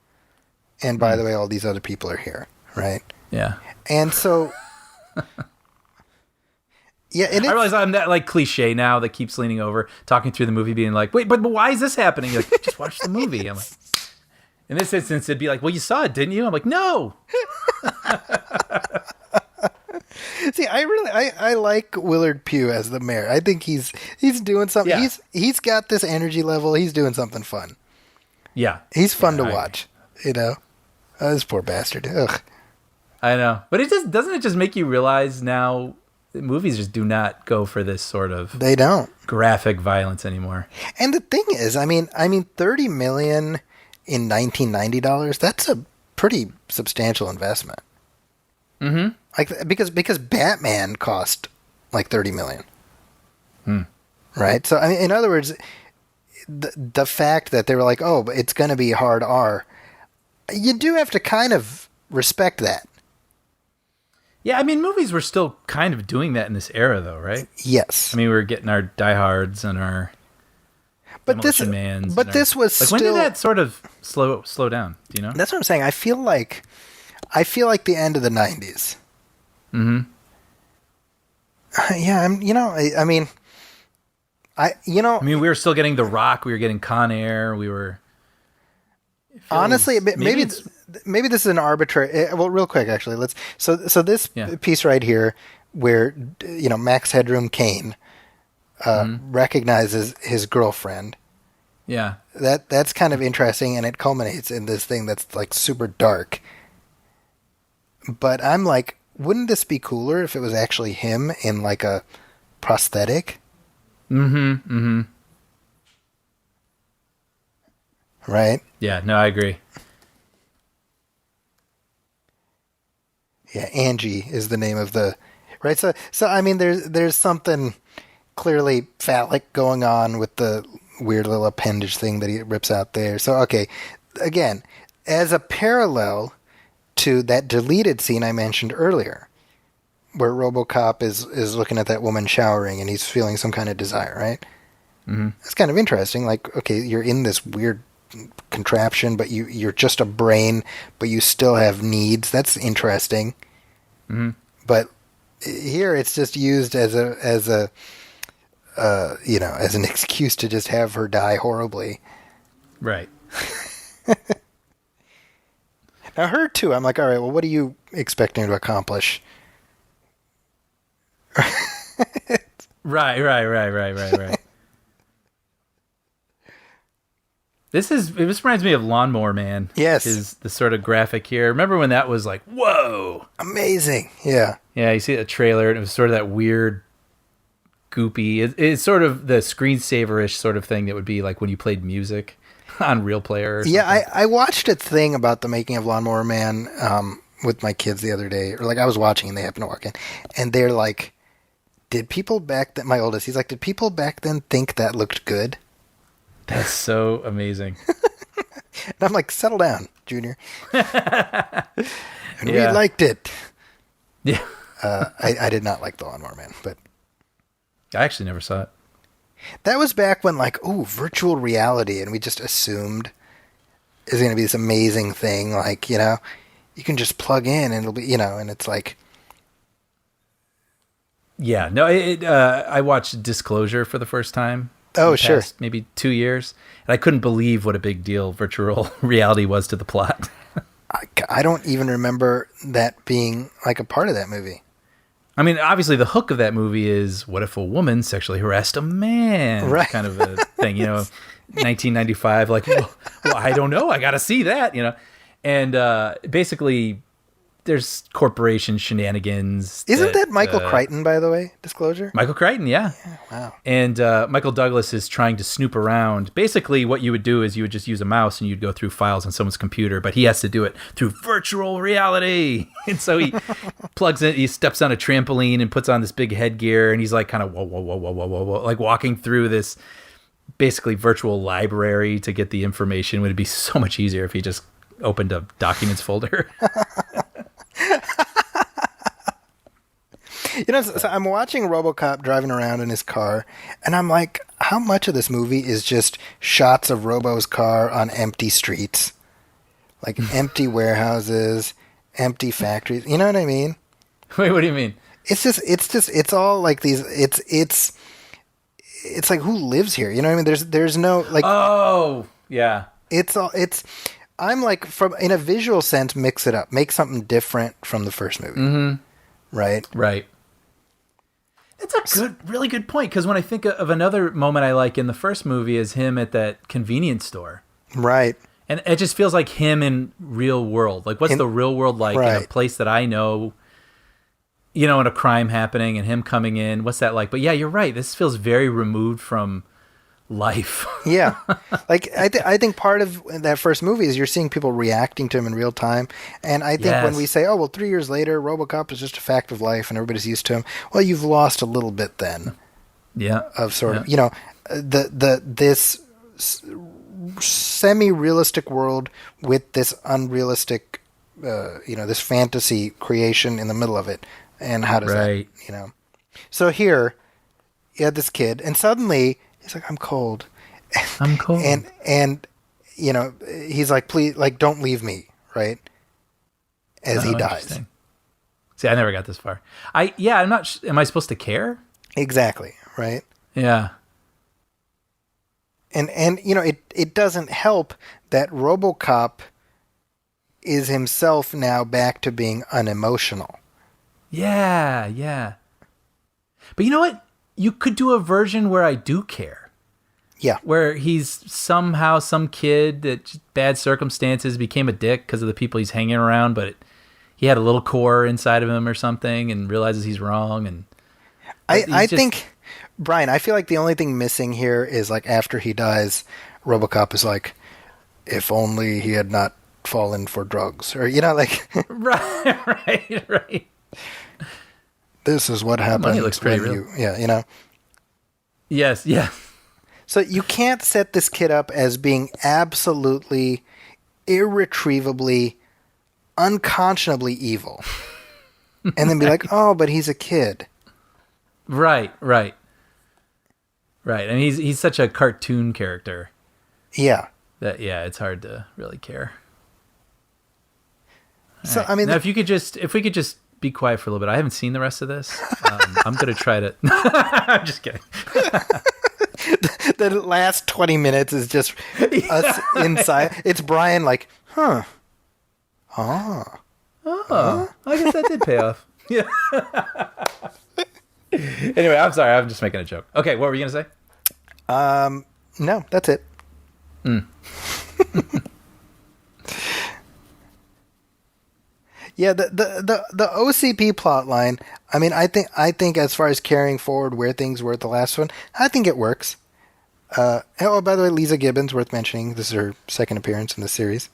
and by the way, all these other people are here, right? Yeah. And so yeah, and I realize I'm that like cliche now that keeps leaning over, talking through the movie, being like, wait, but why is this happening? You're like, just watch the movie. I'm like, in this instance, it'd be like, well, you saw it, didn't you? I'm like, no. See, I like Willard Pugh as the mayor. I think he's doing something. Yeah. He's got this energy level. He's doing something fun. Yeah. He's fun to watch. You know, this poor bastard. Ugh. I know, but doesn't it just make you realize now that movies just do not go for this sort of They don't. graphic violence anymore. And the thing is, I mean, $30 million in $1990. That's a pretty substantial investment. Mm-hmm. Like because Batman cost like $30 million. Right? So I mean, in other words, the fact that they were like, oh, but it's going to be hard R, you do have to kind of respect that. Yeah, I mean, movies were still kind of doing that in this era, though, right? Yes. I mean, we were getting our Die Hards and our Demolition Mans. This was like, still. when did that sort of slow down? Do you know? That's what I'm saying. I feel like the end of the 90s. Mm-hmm. Yeah, I mean, we were still getting The Rock. We were getting Con Air. We were. Honestly, maybe this is an arbitrary. Well, real quick, actually, So this piece right here, where Max Headroom Kane recognizes his girlfriend. Yeah, that's kind of interesting, and it culminates in this thing that's like super dark. But I'm like, wouldn't this be cooler if it was actually him in like a prosthetic? Mm-hmm. Mm-hmm. Right? Yeah, no, I agree. Yeah, Angie is the name of the right. So I mean, there's something clearly phallic going on with the weird little appendage thing that he rips out there. So okay, again, as a parallel to that deleted scene I mentioned earlier, where RoboCop is looking at that woman showering and he's feeling some kind of desire, right? Mm-hmm. It's kind of interesting. Like, okay, you're in this weird contraption, but you're just a brain, but you still have needs. That's interesting. Mm-hmm. But here it's just used as an excuse to just have her die horribly. Right. Now her too, I'm like, all right, well, what are you expecting to accomplish? Right. This reminds me of Lawnmower Man. Yes. Is the sort of graphic here. Remember when that was like, whoa. Amazing. Yeah. Yeah, you see a trailer and it was sort of that weird, goopy. It's sort of the screensaver-ish sort of thing that would be like when you played music on Real Player or something. Yeah, I watched a thing about the making of Lawnmower Man with my kids the other day. Or like I was watching and they happened to walk in. And they're like, did people back then, my oldest, he's like, did people back then think that looked good? That's so amazing. And I'm like, settle down, Junior. And we liked it. Yeah. I did not like the Lawnmower Man, but I actually never saw it. that was back when like, ooh, virtual reality, and we just assumed is going to be this amazing thing. Like, you know, you can just plug in and it'll be, you know, and it's like, yeah, no, I watched Disclosure for the first time. oh, sure. Maybe 2 years. And I couldn't believe what a big deal virtual reality was to the plot. I don't even remember that being like a part of that movie. I mean, obviously the hook of that movie is what if a woman sexually harassed a man? Right. Kind of a thing, you know, 1995, like, well, I don't know. I got to see that, you know. And basically there's corporation shenanigans. Isn't that Michael Crichton, by the way? Disclosure? Michael Crichton, yeah. Wow. And Michael Douglas is trying to snoop around. Basically, what you would do is you would just use a mouse and you'd go through files on someone's computer, but he has to do it through virtual reality. And so he plugs in, he steps on a trampoline and puts on this big headgear, and he's like kind of whoa, like walking through this basically virtual library to get the information. It would be so much easier if he just opened a documents folder. You know, so I'm watching RoboCop driving around in his car, and I'm like, how much of this movie is just shots of Robo's car on empty streets? Like empty warehouses, empty factories. You know what I mean? Wait, what do you mean? It's all like these, it's like, who lives here? You know what I mean? There's no, like... Oh, yeah. I'm like, in a visual sense, mix it up. Make something different from the first movie. Mm-hmm. Right? Right. It's a really good point, because when I think of another moment I like in the first movie is him at that convenience store. Right. And it just feels like him in real world. Like, what's the real world like in a place that I know, you know, and a crime happening and him coming in? What's that like? But yeah, you're right. This feels very removed from life. Yeah. Like, I think part of that first movie is you're seeing people reacting to him in real time. And I think when we say, oh, well, 3 years later, RoboCop is just a fact of life and everybody's used to him. Well, you've lost a little bit then. Yeah. Of sort of, you know, this semi-realistic world with this unrealistic, you know, this fantasy creation in the middle of it. And how does that, you know? So here, you had this kid, and suddenly he's like, I'm cold. I'm cold. And you know, he's like, please, like, don't leave me, right? As he dies. See, I never got this far. I'm not, am I supposed to care? Exactly, right? Yeah. And you know, it doesn't help that RoboCop is himself now back to being unemotional. Yeah. But you know what? You could do a version where I do care. Yeah. Where he's somehow some kid that just bad circumstances became a dick because of the people he's hanging around, but he had a little core inside of him or something and realizes he's wrong. And I think, Brian, I feel like the only thing missing here is, like, after he dies, RoboCop is like, if only he had not fallen for drugs, or, you know, like... right. This is what happened. Money looks pretty real. You know. Yes, yeah. So you can't set this kid up as being absolutely, irretrievably, unconscionably evil. and then be like, oh, but he's a kid. Right. And he's such a cartoon character. Yeah. That it's hard to really care. So Right. I mean, now, if we could just be quiet for a little bit. I haven't seen the rest of this. I'm gonna try to. I'm just kidding. the last 20 minutes is just us inside. It's Brian like, huh. Oh, I guess that did pay off. Yeah. Anyway, I'm sorry. I'm just making a joke. Okay, what were you gonna say? No, that's it. Yeah, the OCP plot line. I mean, I think as far as carrying forward where things were at the last one, I think it works. Oh, by the way, Lisa Gibbons, worth mentioning. This is her second appearance in the series.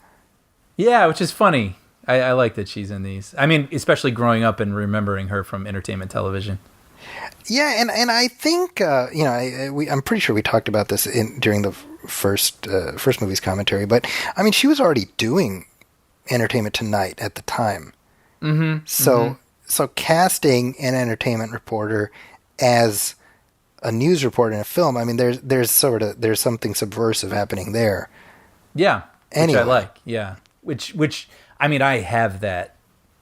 Yeah, which is funny. I like that she's in these. I mean, especially growing up and remembering her from entertainment television. Yeah, and I think I'm pretty sure we talked about this during the first movie's commentary. But I mean, she was already doing Entertainment Tonight at the time. Mm-hmm. So casting an entertainment reporter as a news reporter in a film, I mean, there's something subversive happening there. Yeah, anyway. Which I like. Yeah, which I mean, I have that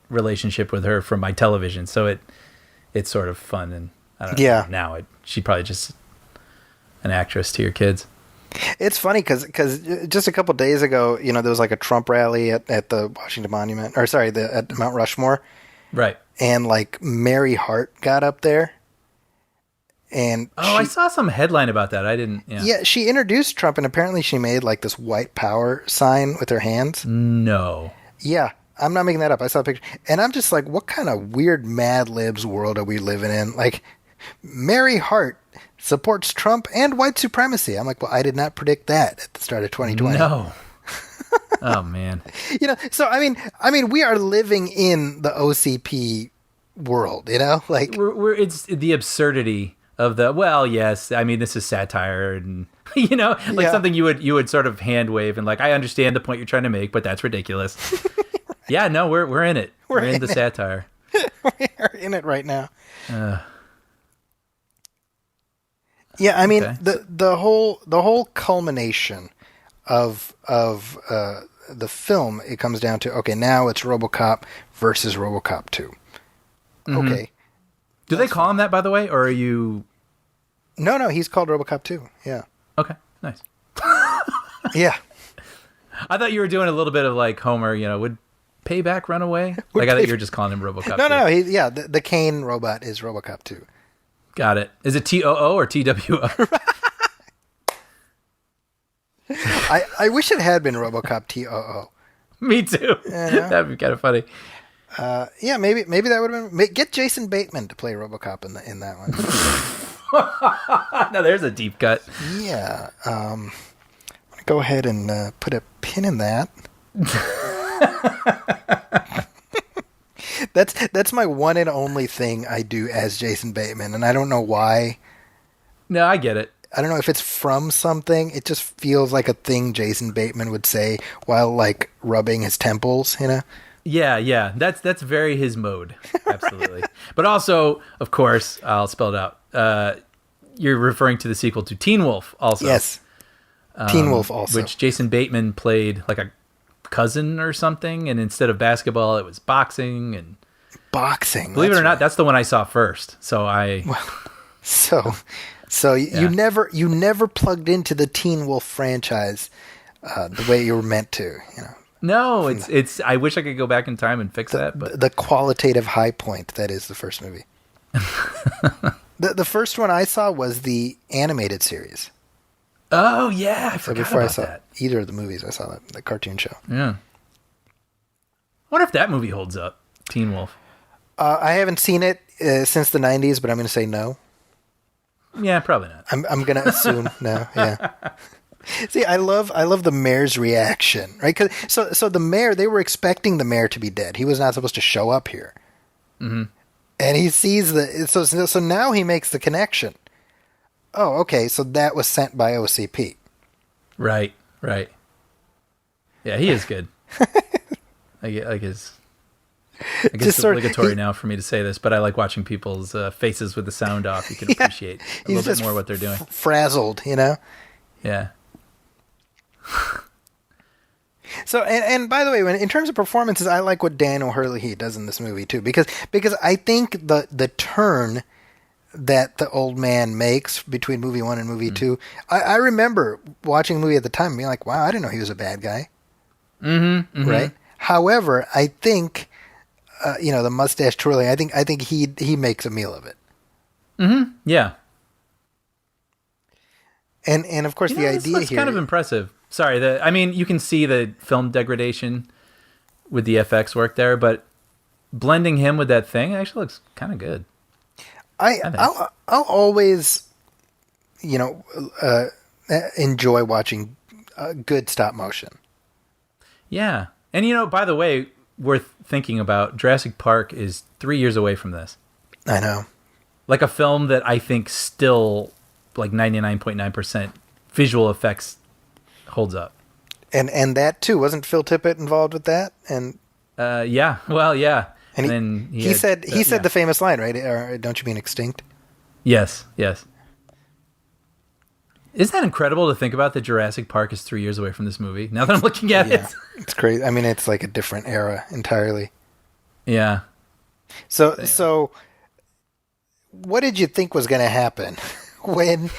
relationship with her from my television, so it's sort of fun, and I don't know. Yeah. Now she's probably just an actress to your kids. It's funny because just a couple days ago, there was like a Trump rally at the Washington Monument, at Mount Rushmore. Right. And like Mary Hart got up there. And I saw some headline about that. I didn't. Yeah, she introduced Trump, and apparently she made like this white power sign with her hands. No. Yeah, I'm not making that up. I saw a picture. And I'm just like, what kind of weird Mad Libs world are we living in? Like, Mary Hart supports Trump and white supremacy. I'm like, well, I did not predict that at the start of 2020. No. Oh man. So I mean, we are living in the OCP world. Like it's the absurdity of the. Well, yes. I mean, this is satire, and something you would sort of hand wave and like, I understand the point you're trying to make, but that's ridiculous. Right. Yeah. No, we're in it. We're in the satire. We are in it right now. Yeah, I mean, okay. the whole culmination of the film, it comes down to, okay, now it's RoboCop versus RoboCop 2. Mm-hmm. Okay. Do they call him that, by the way, or are you? No, he's called RoboCop 2. Yeah. Okay, nice. Yeah. I thought you were doing a little bit of like Homer, would Payback run away? Like I thought you were just calling him RoboCop 2. No, the Kane robot is RoboCop 2. Got it. Is it TOO or TWO? I wish it had been RoboCop TOO. Me too. Yeah. That'd be kind of funny. Yeah, maybe that would have been. Get Jason Bateman to play RoboCop in that one. Now there's a deep cut. Yeah. I'm gonna go ahead and put a pin in that. That's my one and only thing I do as Jason Bateman, and I don't know why. No, I get it. I don't know if it's from something. It just feels like a thing Jason Bateman would say while like rubbing his temples, Yeah. That's very his mode. Absolutely. But also, of course, I'll spell it out. You're referring to the sequel to Teen Wolf also. Yes. Teen Wolf also. Which Jason Bateman played like a cousin or something, and instead of basketball it was boxing. And believe it or not, that's the one I saw first. So you never plugged into the Teen Wolf franchise the way you were meant to, No, it's I wish I could go back in time and fix that, but the qualitative high point that is the first movie. The first one I saw was the animated series. Oh yeah, I forgot before about I saw that. Either of the movies, I saw the cartoon show. Yeah. I wonder if that movie holds up, Teen Wolf. I haven't seen it since the 90s, but I'm going to say no. Yeah, probably not. I'm going to assume no. Yeah. See, I love the mayor's reaction, right? So the mayor, they were expecting the mayor to be dead. He was not supposed to show up here. Mm-hmm. And he sees so now he makes the connection. Oh, okay. So that was sent by OCP. Right. Yeah, he is good. I like his I guess Just it's sort of- obligatory now for me to say this, but I like watching people's faces with the sound off. You can appreciate a He's little bit just more what they're doing. frazzled, you know? Yeah. So, and by the way, in terms of performances, I like what Dan O'Herlihy does in this movie too, because I think the turn that the old man makes between movie 1 and movie 2, I remember watching the movie at the time and being like, wow, I didn't know he was a bad guy. Mm-hmm. Right? However, I think, the mustache twirling, I think he makes a meal of it. Mm-hmm. Yeah. And of course, the idea looks here... kind of impressive. Sorry, you can see the film degradation with the FX work there, but blending him with that thing actually looks kind of good. I'll always, enjoy watching good stop motion. Yeah. And, by the way, worth thinking about, Jurassic Park is 3 years away from this. I know. Like a film that I think still, like 99.9% visual effects holds up. And that, too, wasn't Phil Tippett involved with that? And yeah. Well, yeah. And then he said the famous line, right? Or, don't you mean extinct? Yes. Isn't that incredible to think about that Jurassic Park is 3 years away from this movie? Now that I'm looking at it. It's crazy. I mean, it's like a different era entirely. Yeah. So what did you think was going to happen when...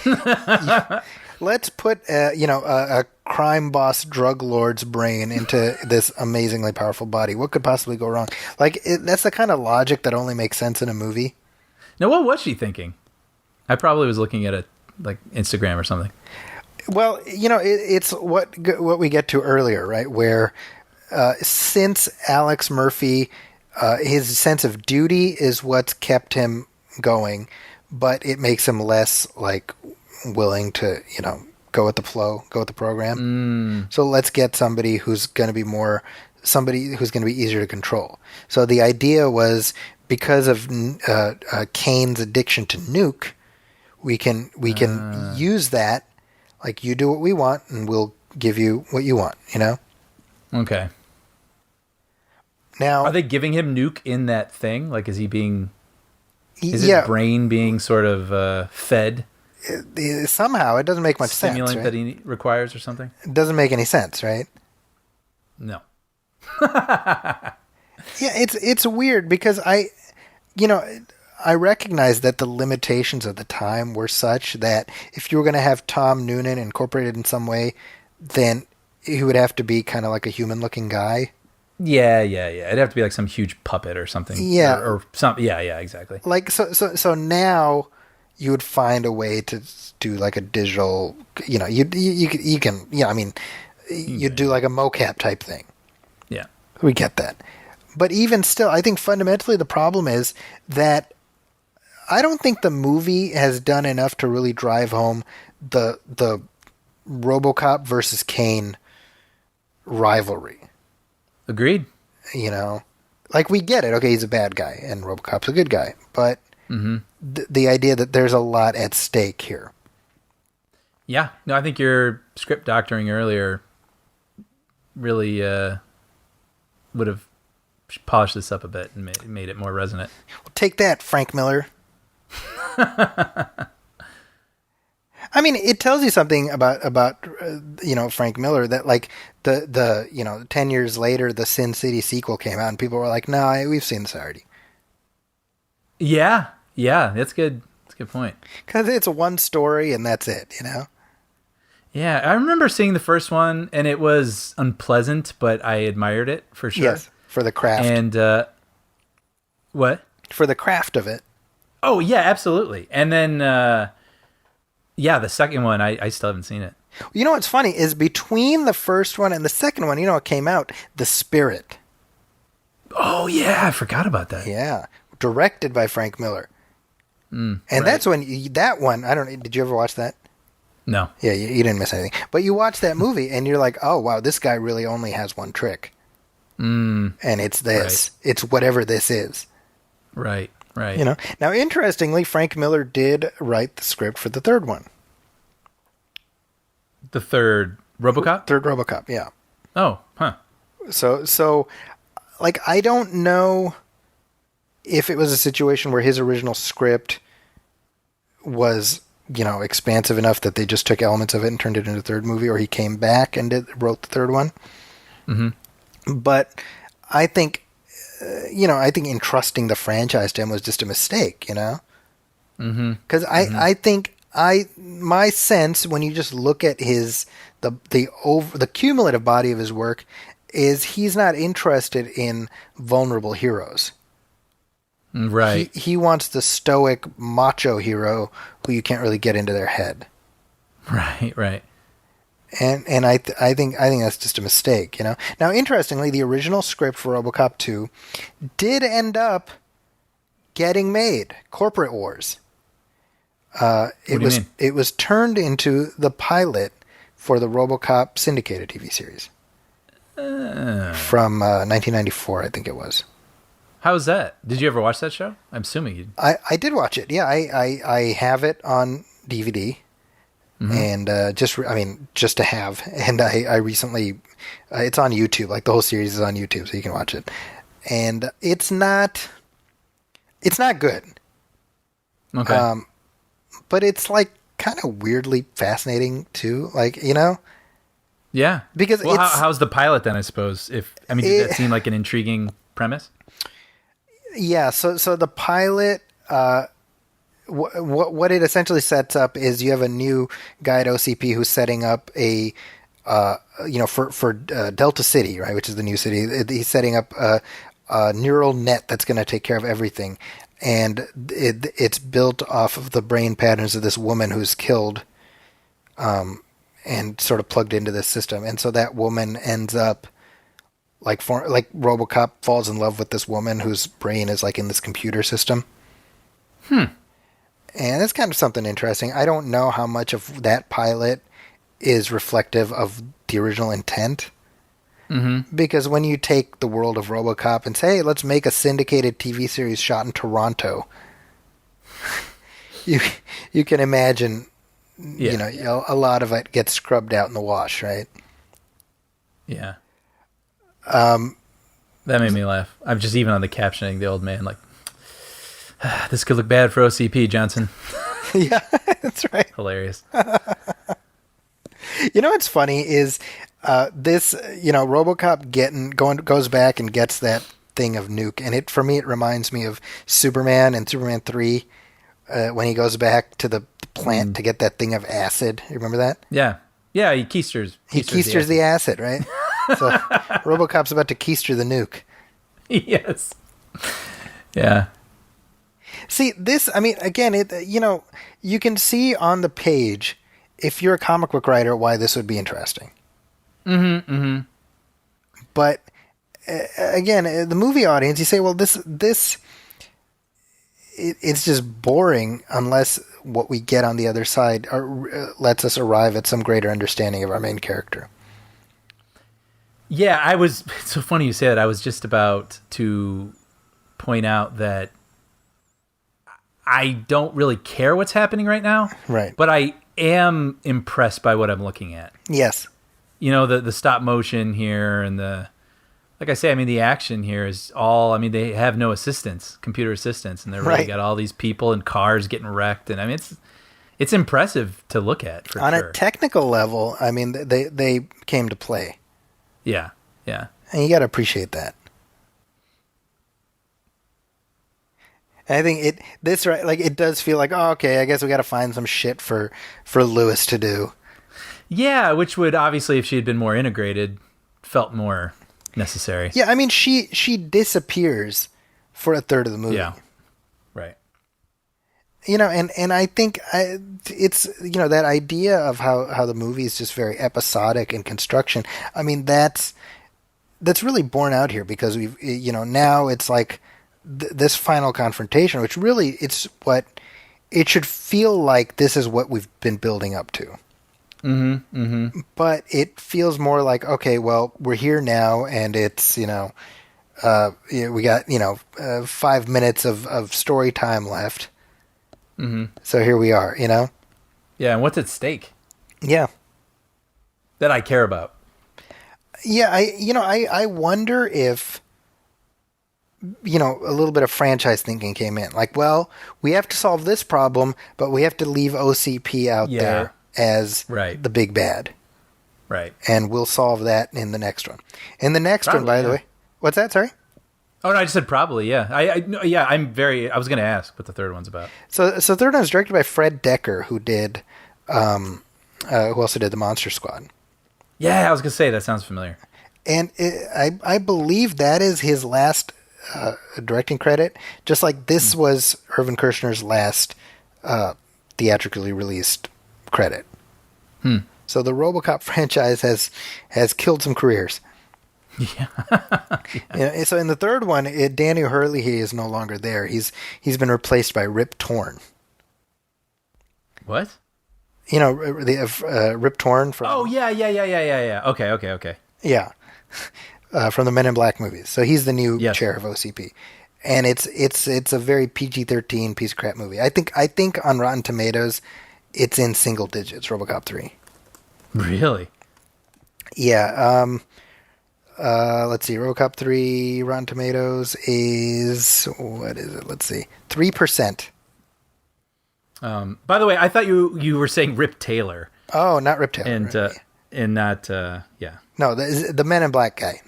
let's put, a crime boss drug lord's brain into this amazingly powerful body. What could possibly go wrong? That's the kind of logic that only makes sense in a movie. Now, what was she thinking? I probably was looking at Instagram or something. Well, it's what we get to earlier, right? Where since Alex Murphy, his sense of duty is what's kept him going, but it makes him less willing to, go with the flow, go with the program. So let's get somebody who's going to be easier to control. So the idea was, because of Kane's addiction to nuke, we can use that. Like, you do what we want, and we'll give you what you want. Okay. Now, are they giving him nuke in that thing? Like, is he being? Is his brain being sort of fed? Somehow, it doesn't make much stimulant sense. Right? That he requires or something? It doesn't make any sense, right? No. Yeah, it's weird because I recognize that the limitations of the time were such that if you were going to have Tom Noonan incorporated in some way, then he would have to be kind of like a human-looking guy. Yeah. It'd have to be like some huge puppet or something. Yeah. Or something. Yeah, exactly. So now you would find a way to do like a digital, you can, you'd do like a mocap type thing. Yeah. We get that. But even still, I think fundamentally the problem is that I don't think the movie has done enough to really drive home the RoboCop versus Kane rivalry. Agreed. We get it. Okay, he's a bad guy and RoboCop's a good guy. But the idea that there's a lot at stake here. Yeah. No, I think your script doctoring earlier really would have polished this up a bit and made it more resonant. Well, take that, Frank Miller. I mean, it tells you something about Frank Miller, that the 10 years later the Sin City sequel came out and people were like, no, we've seen this already. Yeah, that's good. That's a good point. Because it's one story and that's it, Yeah, I remember seeing the first one and it was unpleasant, but I admired it for sure. Yes, for the craft. And what? For the craft of it. Oh, yeah, absolutely. And then, the second one, I still haven't seen it. You know what's funny is between the first one and the second one, what came out? The Spirit. Oh, yeah, I forgot about that. Yeah, directed by Frank Miller. And that's when, that one, I don't know, did you ever watch that? No. Yeah, you didn't miss anything. But you watch that movie and you're like, oh, wow, this guy really only has one trick. And it's this. Right. It's whatever this is. Right. Now, interestingly, Frank Miller did write the script for the third one. The third RoboCop? Third RoboCop, yeah. Oh, huh. So like, I don't know if it was a situation where his original script was, expansive enough that they just took elements of it and turned it into a third movie, or he came back and wrote the third one. Mm-hmm. But I think, I think entrusting the franchise to him was just a mistake, Mm-hmm. Because I think my sense when you just look at the cumulative body of his work is he's not interested in vulnerable heroes. Right. He wants the stoic macho hero who you can't really get into their head. Right. And I think that's just a mistake, Now, interestingly, the original script for RoboCop 2 did end up getting made. Corporate Wars. It was turned into the pilot for the RoboCop syndicated TV series from 1994, I think it was. How's that? Did you ever watch that show? I'm assuming you. I did watch it. Yeah, I have it on DVD, and just to have. And I recently, it's on YouTube. Like the whole series is on YouTube, so you can watch it. And it's not good. Okay. But it's like kind of weirdly fascinating too. Like Yeah. Because how's the pilot then? I suppose did that seem like an intriguing premise? Yeah, so the pilot, what it essentially sets up is you have a new guy at OCP who's setting up a, for Delta City, right, which is the new city. He's setting up a neural net that's going to take care of everything, and it's built off of the brain patterns of this woman who's killed, and sort of plugged into this system, and so that woman ends up. Like RoboCop falls in love with this woman whose brain is like in this computer system. And it's kind of something interesting. I don't know how much of that pilot is reflective of the original intent. Mm-hmm. Because when you take the world of RoboCop and say, hey, let's make a syndicated TV series shot in Toronto, you can imagine, a lot of it gets scrubbed out in the wash, right? Yeah. That made me laugh. I'm just even on the captioning, the old man like, this could look bad for OCP, Johnson. Yeah, that's right. Hilarious. What's funny is this, RoboCop goes back and gets that thing of Nuke, and for me it reminds me of Superman and Superman 3 when he goes back to the plant to get that thing of acid. You remember that? Yeah, he keisters. He keisters the acid, right? So RoboCop's about to keister the nuke. Yes. Yeah. See, this, again, you can see on the page, if you're a comic book writer, why this would be interesting. Mm-hmm. But, again, the movie audience, you say, well, it's just boring unless what we get on the other side lets us arrive at some greater understanding of our main character. Yeah, it's so funny you say that. I was just about to point out that I don't really care what's happening right now. Right. But I am impressed by what I'm looking at. Yes. The stop motion here and like I say, the action here is all, they have no computer assistance, and they've really got all these people and cars getting wrecked. And it's impressive to look at for on sure. A technical level, they came to play. Yeah. And you got to appreciate that. And I think it does feel like, oh, okay, I guess we got to find some shit for Lewis to do. Yeah, which would obviously, if she had been more integrated, felt more necessary. Yeah, she disappears for a third of the movie. Yeah. Right. And I think it's, that idea of how the movie is just very episodic in construction. That's really borne out here because we've, now it's like this final confrontation, which really it's what it should feel like. This is what we've been building up to. Mm-hmm. Mm-hmm. But it feels more like, okay, well, we're here now, and it's, we got 5 minutes of story time left. Mm-hmm. So here we are, Yeah, and what's at stake? Yeah. That I care about. Yeah, I wonder if a little bit of franchise thinking came in. Like, well, we have to solve this problem, but we have to leave OCP out there as the big bad. Right. And we'll solve that in the next one. In the next one, by the way. What's that? Sorry? Oh, no, I just said probably, yeah. I was going to ask what the third one's about. So third one was directed by Fred Decker, who did, who also did The Monster Squad. Yeah, I was going to say, that sounds familiar. And I believe that is his last directing credit, just like this was Irvin Kershner's last theatrically released credit. So the RoboCop franchise has killed some careers. Yeah. So in the third one, Danny Hurley is no longer there. He's been replaced by Rip Torn. What? The Rip Torn from. Oh yeah. Okay. Yeah. From the Men in Black movies. So he's the new chair of OCP. And it's a very PG-13 piece of crap movie. I think on Rotten Tomatoes it's in single digits, RoboCop 3. Really? Yeah. Let's see. RoboCop 3 Rotten Tomatoes is, what is it? Let's see. 3%. By the way, I thought you were saying Rip Taylor. Oh, not Rip Taylor. And right. And not yeah. No, the Men in Black guy.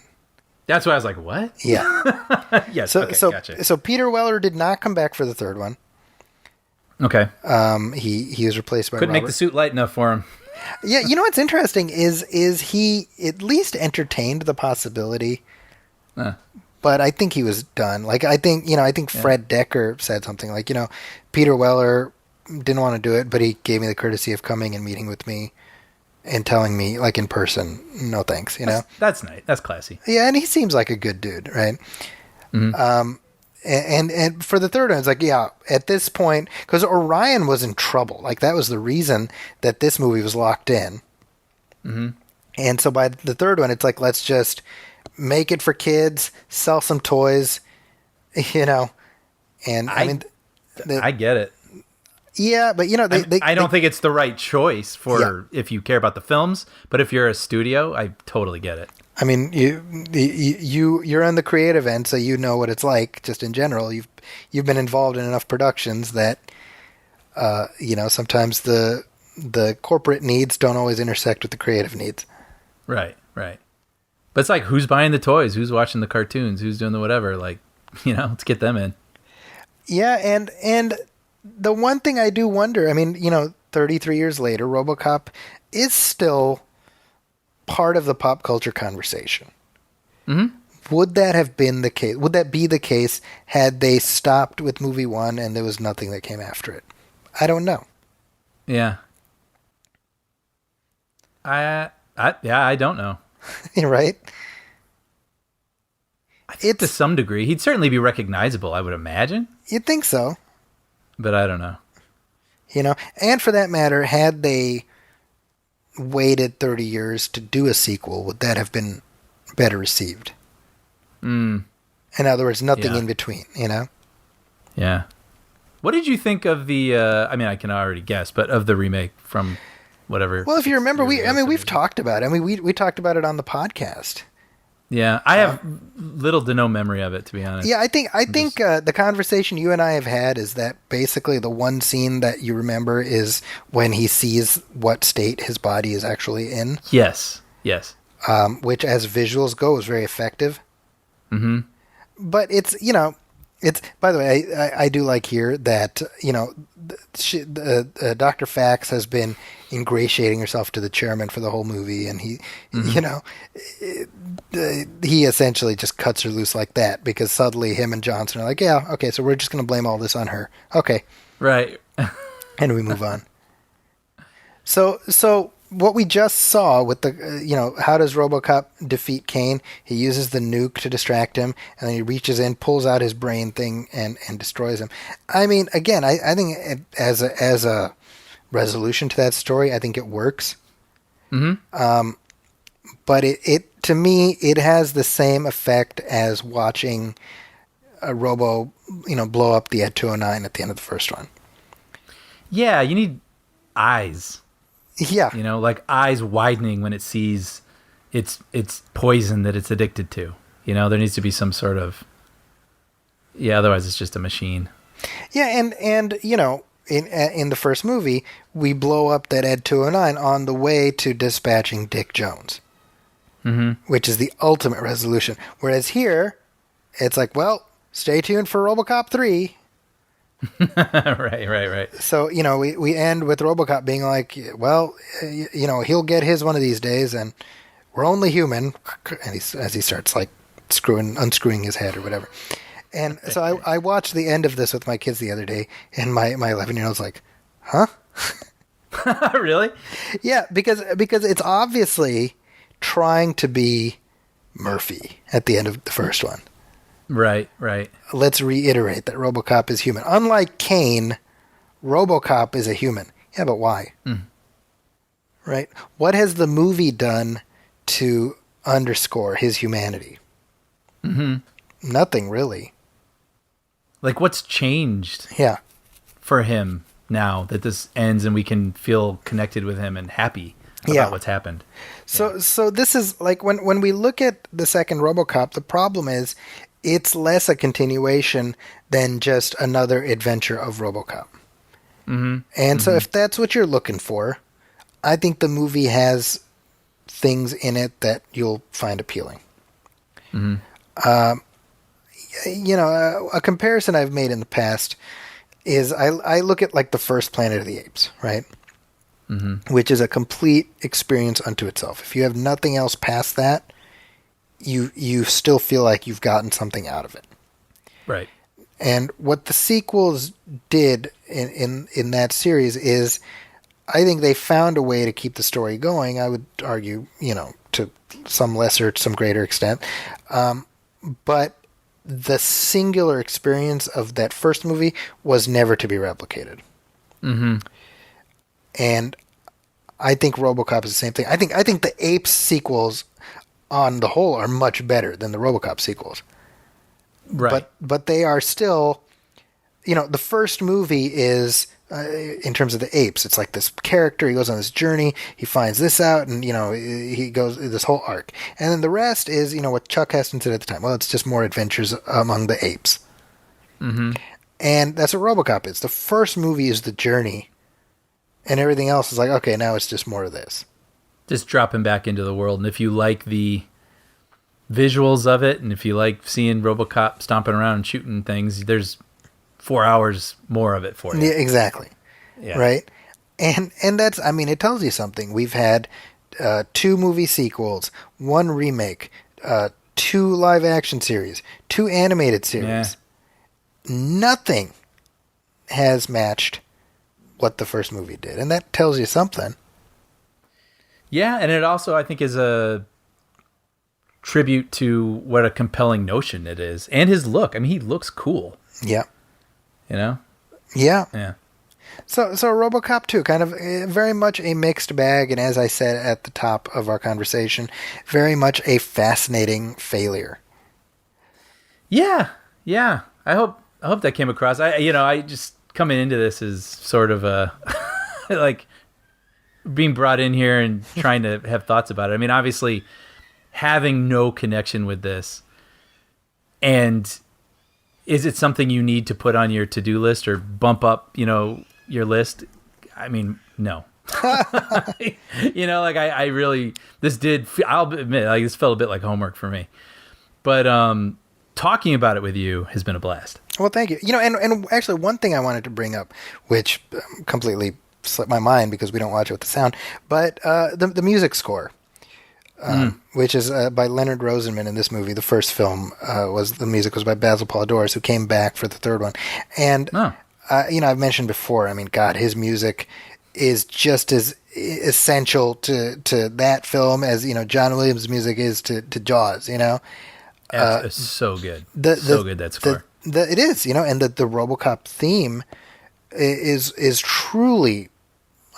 That's why I was like, what? Yeah. Yes. So, okay, gotcha. So Peter Weller did not come back for the third one. Okay. He was replaced by Couldn't Robert. make the suit light enough for him. Yeah, what's interesting is he at least entertained the possibility, but I think he was done. Like I think Fred Decker said something like, Peter Weller didn't want to do it, but he gave me the courtesy of coming and meeting with me and telling me, like, in person, no thanks. That's nice. That's classy. Yeah, and he seems like a good dude, right? Mm-hmm. And for the third one, it's like, yeah, at this point, because Orion was in trouble. Like, that was the reason that this movie was locked in. Mm-hmm. And so by the third one, it's like, let's just make it for kids, sell some toys, And I get it. Yeah, but I don't think it's the right choice for if you care about the films. But if you're a studio, I totally get it. I mean, you're on the creative end, so you know what it's like. Just in general, you've been involved in enough productions that sometimes the corporate needs don't always intersect with the creative needs. Right. But it's like, who's buying the toys? Who's watching the cartoons? Who's doing the whatever? Like, let's get them in. Yeah, and the one thing I do wonder, 33 years later, RoboCop is still part of the pop culture conversation. Mm-hmm. Would that have been the case? Would that be the case had they stopped with movie one and there was nothing that came after it? I don't know. Yeah. I don't know. Right? I think to some degree. He'd certainly be recognizable, I would imagine. You'd think so. But I don't know. And for that matter, had they waited 30 years to do a sequel, would that have been better received? In other words, nothing in between, Yeah. What did you think of the, I can already guess, but of the remake from whatever? Well, if you remember, we've talked about it. We talked about it on the podcast. Yeah, I have little to no memory of it, to be honest. Yeah, I think the conversation you and I have had is that basically the one scene that you remember is when he sees what state his body is actually in. Yes. Which, as visuals go, is very effective. Mm-hmm. But it's, by the way, I do like here that, Dr. Fax has been ingratiating herself to the chairman for the whole movie, and he, he essentially just cuts her loose like that because suddenly him and Johnson are like, yeah, okay, so we're just going to blame all this on her. Okay. Right. And we move on. So what we just saw with the, how does RoboCop defeat Kane? He uses the nuke to distract him, and then he reaches in, pulls out his brain thing, and destroys him. I mean, again, I think as a resolution to that story, I think it works. Mm-hmm. But it to me, it has the same effect as watching a Robo, blow up the Ed 209 at the end of the first one. Yeah, you need eyes. Yeah. Like eyes widening when it sees its poison that it's addicted to. There needs to be some sort of Yeah, otherwise it's just a machine. Yeah, and you know, in the first movie, we blow up that Ed 209 on the way to dispatching Dick Jones, which is the ultimate resolution. Whereas here, it's like, well, stay tuned for RoboCop 3. Right. So, you know, we end with RoboCop being like, well, you know, he'll get his one of these days, and we're only human. And as he starts, like, unscrewing his head or whatever. And so I watched the end of this with my kids the other day, and my 11-year-old's like, huh? Really? Yeah, because it's obviously trying to be Murphy at the end of the first one. Right. Let's reiterate that RoboCop is human. Unlike Kane, RoboCop is a human. Yeah, but why? Right? What has the movie done to underscore his humanity? Nothing, really. Like, what's changed Yeah. for him now that this ends and we can feel connected with him and happy about what's happened? So this is like when we look at the second RoboCop, the problem is it's less a continuation than just another adventure of RoboCop. And so if that's what you're looking for, I think the movie has things in it that you'll find appealing. You know, a comparison I've made in the past is I look at like the first Planet of the Apes, right? Which is a complete experience unto itself. If you have nothing else past that, you still feel like you've gotten something out of it. Right. And what the sequels did in that series is, I think they found a way to keep the story going. I would argue, you know, to some lesser, to some greater extent. But the singular experience of that first movie was never to be replicated. And I think RoboCop is the same thing. I think the Apes sequels, on the whole, are much better than the RoboCop sequels. Right. But they are still, you know, the first movie is, in terms of the apes, it's like this character, he goes on this journey, he finds this out, and, you know, he goes this whole arc. And then the rest is, you know, what Chuck Heston said at the time. Well, it's just more adventures among the apes. And that's what RoboCop is. The first movie is the journey, and everything else is like, okay, now it's just more of this. Just drop him back into the world. And if you like the visuals of it, and if you like seeing RoboCop stomping around and shooting things, there's 4 hours more of it for you. Yeah, exactly. Yeah. Right? And that's, I mean, it tells you something. We've had 2 movie sequels, 1 remake, 2 live action series, 2 animated series. Yeah. Nothing has matched what the first movie did. And that tells you something. Yeah, and it also, I think, is a tribute to what a compelling notion it is. And his look. I mean, he looks cool. Yeah. You know? Yeah. Yeah. So RoboCop 2, kind of very much a mixed bag, and as I said at the top of our conversation, very much a fascinating failure. Yeah. I hope that came across. I just coming into this is sort of a like being brought in here and trying to have thoughts about it. I mean, obviously having no connection with this, and is it something you need to put on your to-do list or bump up, you know, your list? I mean, no. You know, like I really, I'll admit, like this felt a bit like homework for me. But talking about it with you has been a blast. Well, thank you. You know, and actually one thing I wanted to bring up, which completely slipped my mind because we don't watch it with the sound, but the music score, which is by Leonard Rosenman in this movie. The first film the music was by Basil Poledouris, who came back for the third one. And, you know, I've mentioned before, I mean, God, his music is just as essential to that film as, you know, John Williams' music is to Jaws, you know? It's so good. So good, that score. It is, you know, and the RoboCop theme is truly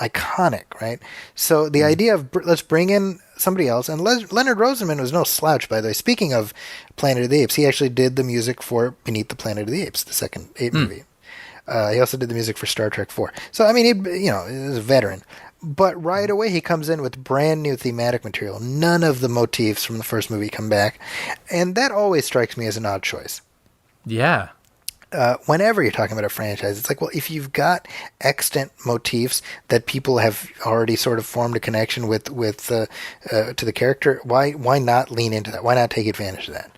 iconic, right? So the idea of let's bring in somebody else, and Leonard Rosenman was no slouch, by the way. Speaking of Planet of the Apes, he actually did the music for Beneath the Planet of the Apes, the second ape movie. He also did the music for Star Trek 4. So, I mean, he was a veteran. But right away, he comes in with brand new thematic material. None of the motifs from the first movie come back. And that always strikes me as an odd choice. Yeah. whenever you're talking about a franchise, it's like, well, if you've got extant motifs that people have already sort of formed a connection with to the character, why not lean into that? Why not take advantage of that?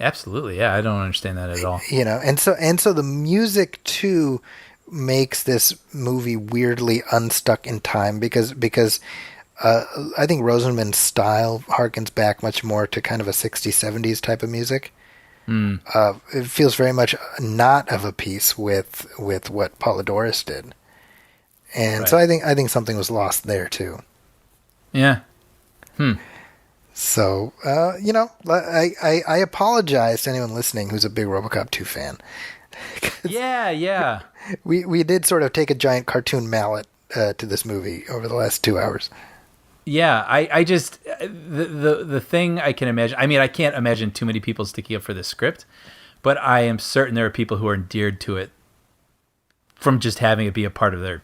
Absolutely, yeah. I don't understand that at all. And so the music too makes this movie weirdly unstuck in time because I think Rosenman's style harkens back much more to kind of a 60s, 70s type of music. It feels very much not of a piece with what Polydorus did, and so I think something was lost there too. Yeah. So I apologize to anyone listening who's a big RoboCop 2 fan. Yeah. We did sort of take a giant cartoon mallet to this movie over the last 2 hours. Yeah, I just the thing I can imagine. I mean, I can't imagine too many people sticking up for this script, but I am certain there are people who are endeared to it from just having it be a part of their,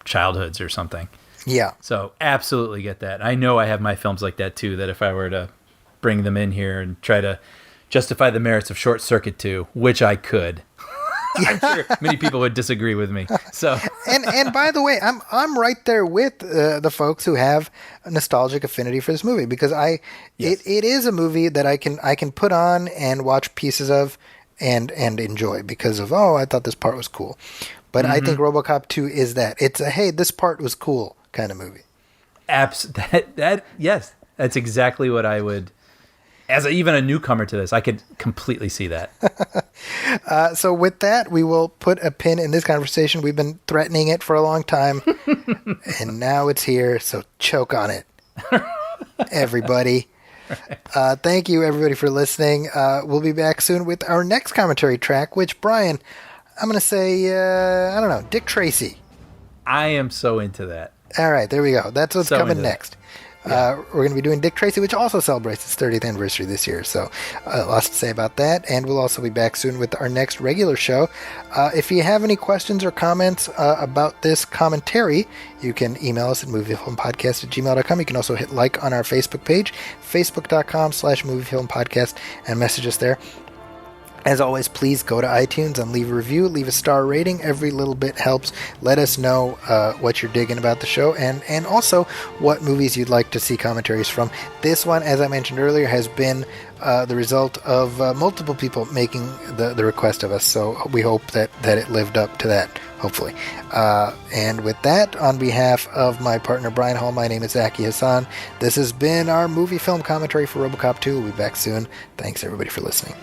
childhoods or something. Yeah. So absolutely get that. I know I have my films like that too. That if I were to bring them in here and try to justify the merits of Short Circuit 2, which I could. I'm sure many people would disagree with me. So, and by the way, I'm right there with the folks who have a nostalgic affinity for this movie because it is a movie that I can put on and watch pieces of and enjoy because of I thought this part was cool. But I think RoboCop 2 is that. It's a hey, this part was cool kind of movie. Yes, that's exactly what I would. As even a newcomer to this, I could completely see that. So with that, we will put a pin in this conversation. We've been threatening it for a long time, and now it's here, so choke on it, everybody. Thank you, everybody, for listening. We'll be back soon with our next commentary track, which, Brian, I'm going to say, I don't know, Dick Tracy. I am so into that. All right, there we go. That's what's coming next. That. Yeah. We're going to be doing Dick Tracy, which also celebrates its 30th anniversary this year. So lots to say about that. And we'll also be back soon with our next regular show. If you have any questions or comments about this commentary, you can email us at moviefilmpodcast@gmail.com. You can also hit like on our Facebook page, facebook.com/moviefilmpodcast, and message us there. As always, please go to iTunes and leave a review, leave a star rating. Every little bit helps. Let us know what you're digging about the show and also what movies you'd like to see commentaries from. This one, as I mentioned earlier, has been the result of multiple people making the request of us. So we hope that it lived up to that, hopefully. And with that, on behalf of my partner Brian Hall, my name is Zaki Hassan. This has been our movie film commentary for RoboCop 2. We'll be back soon. Thanks, everybody, for listening.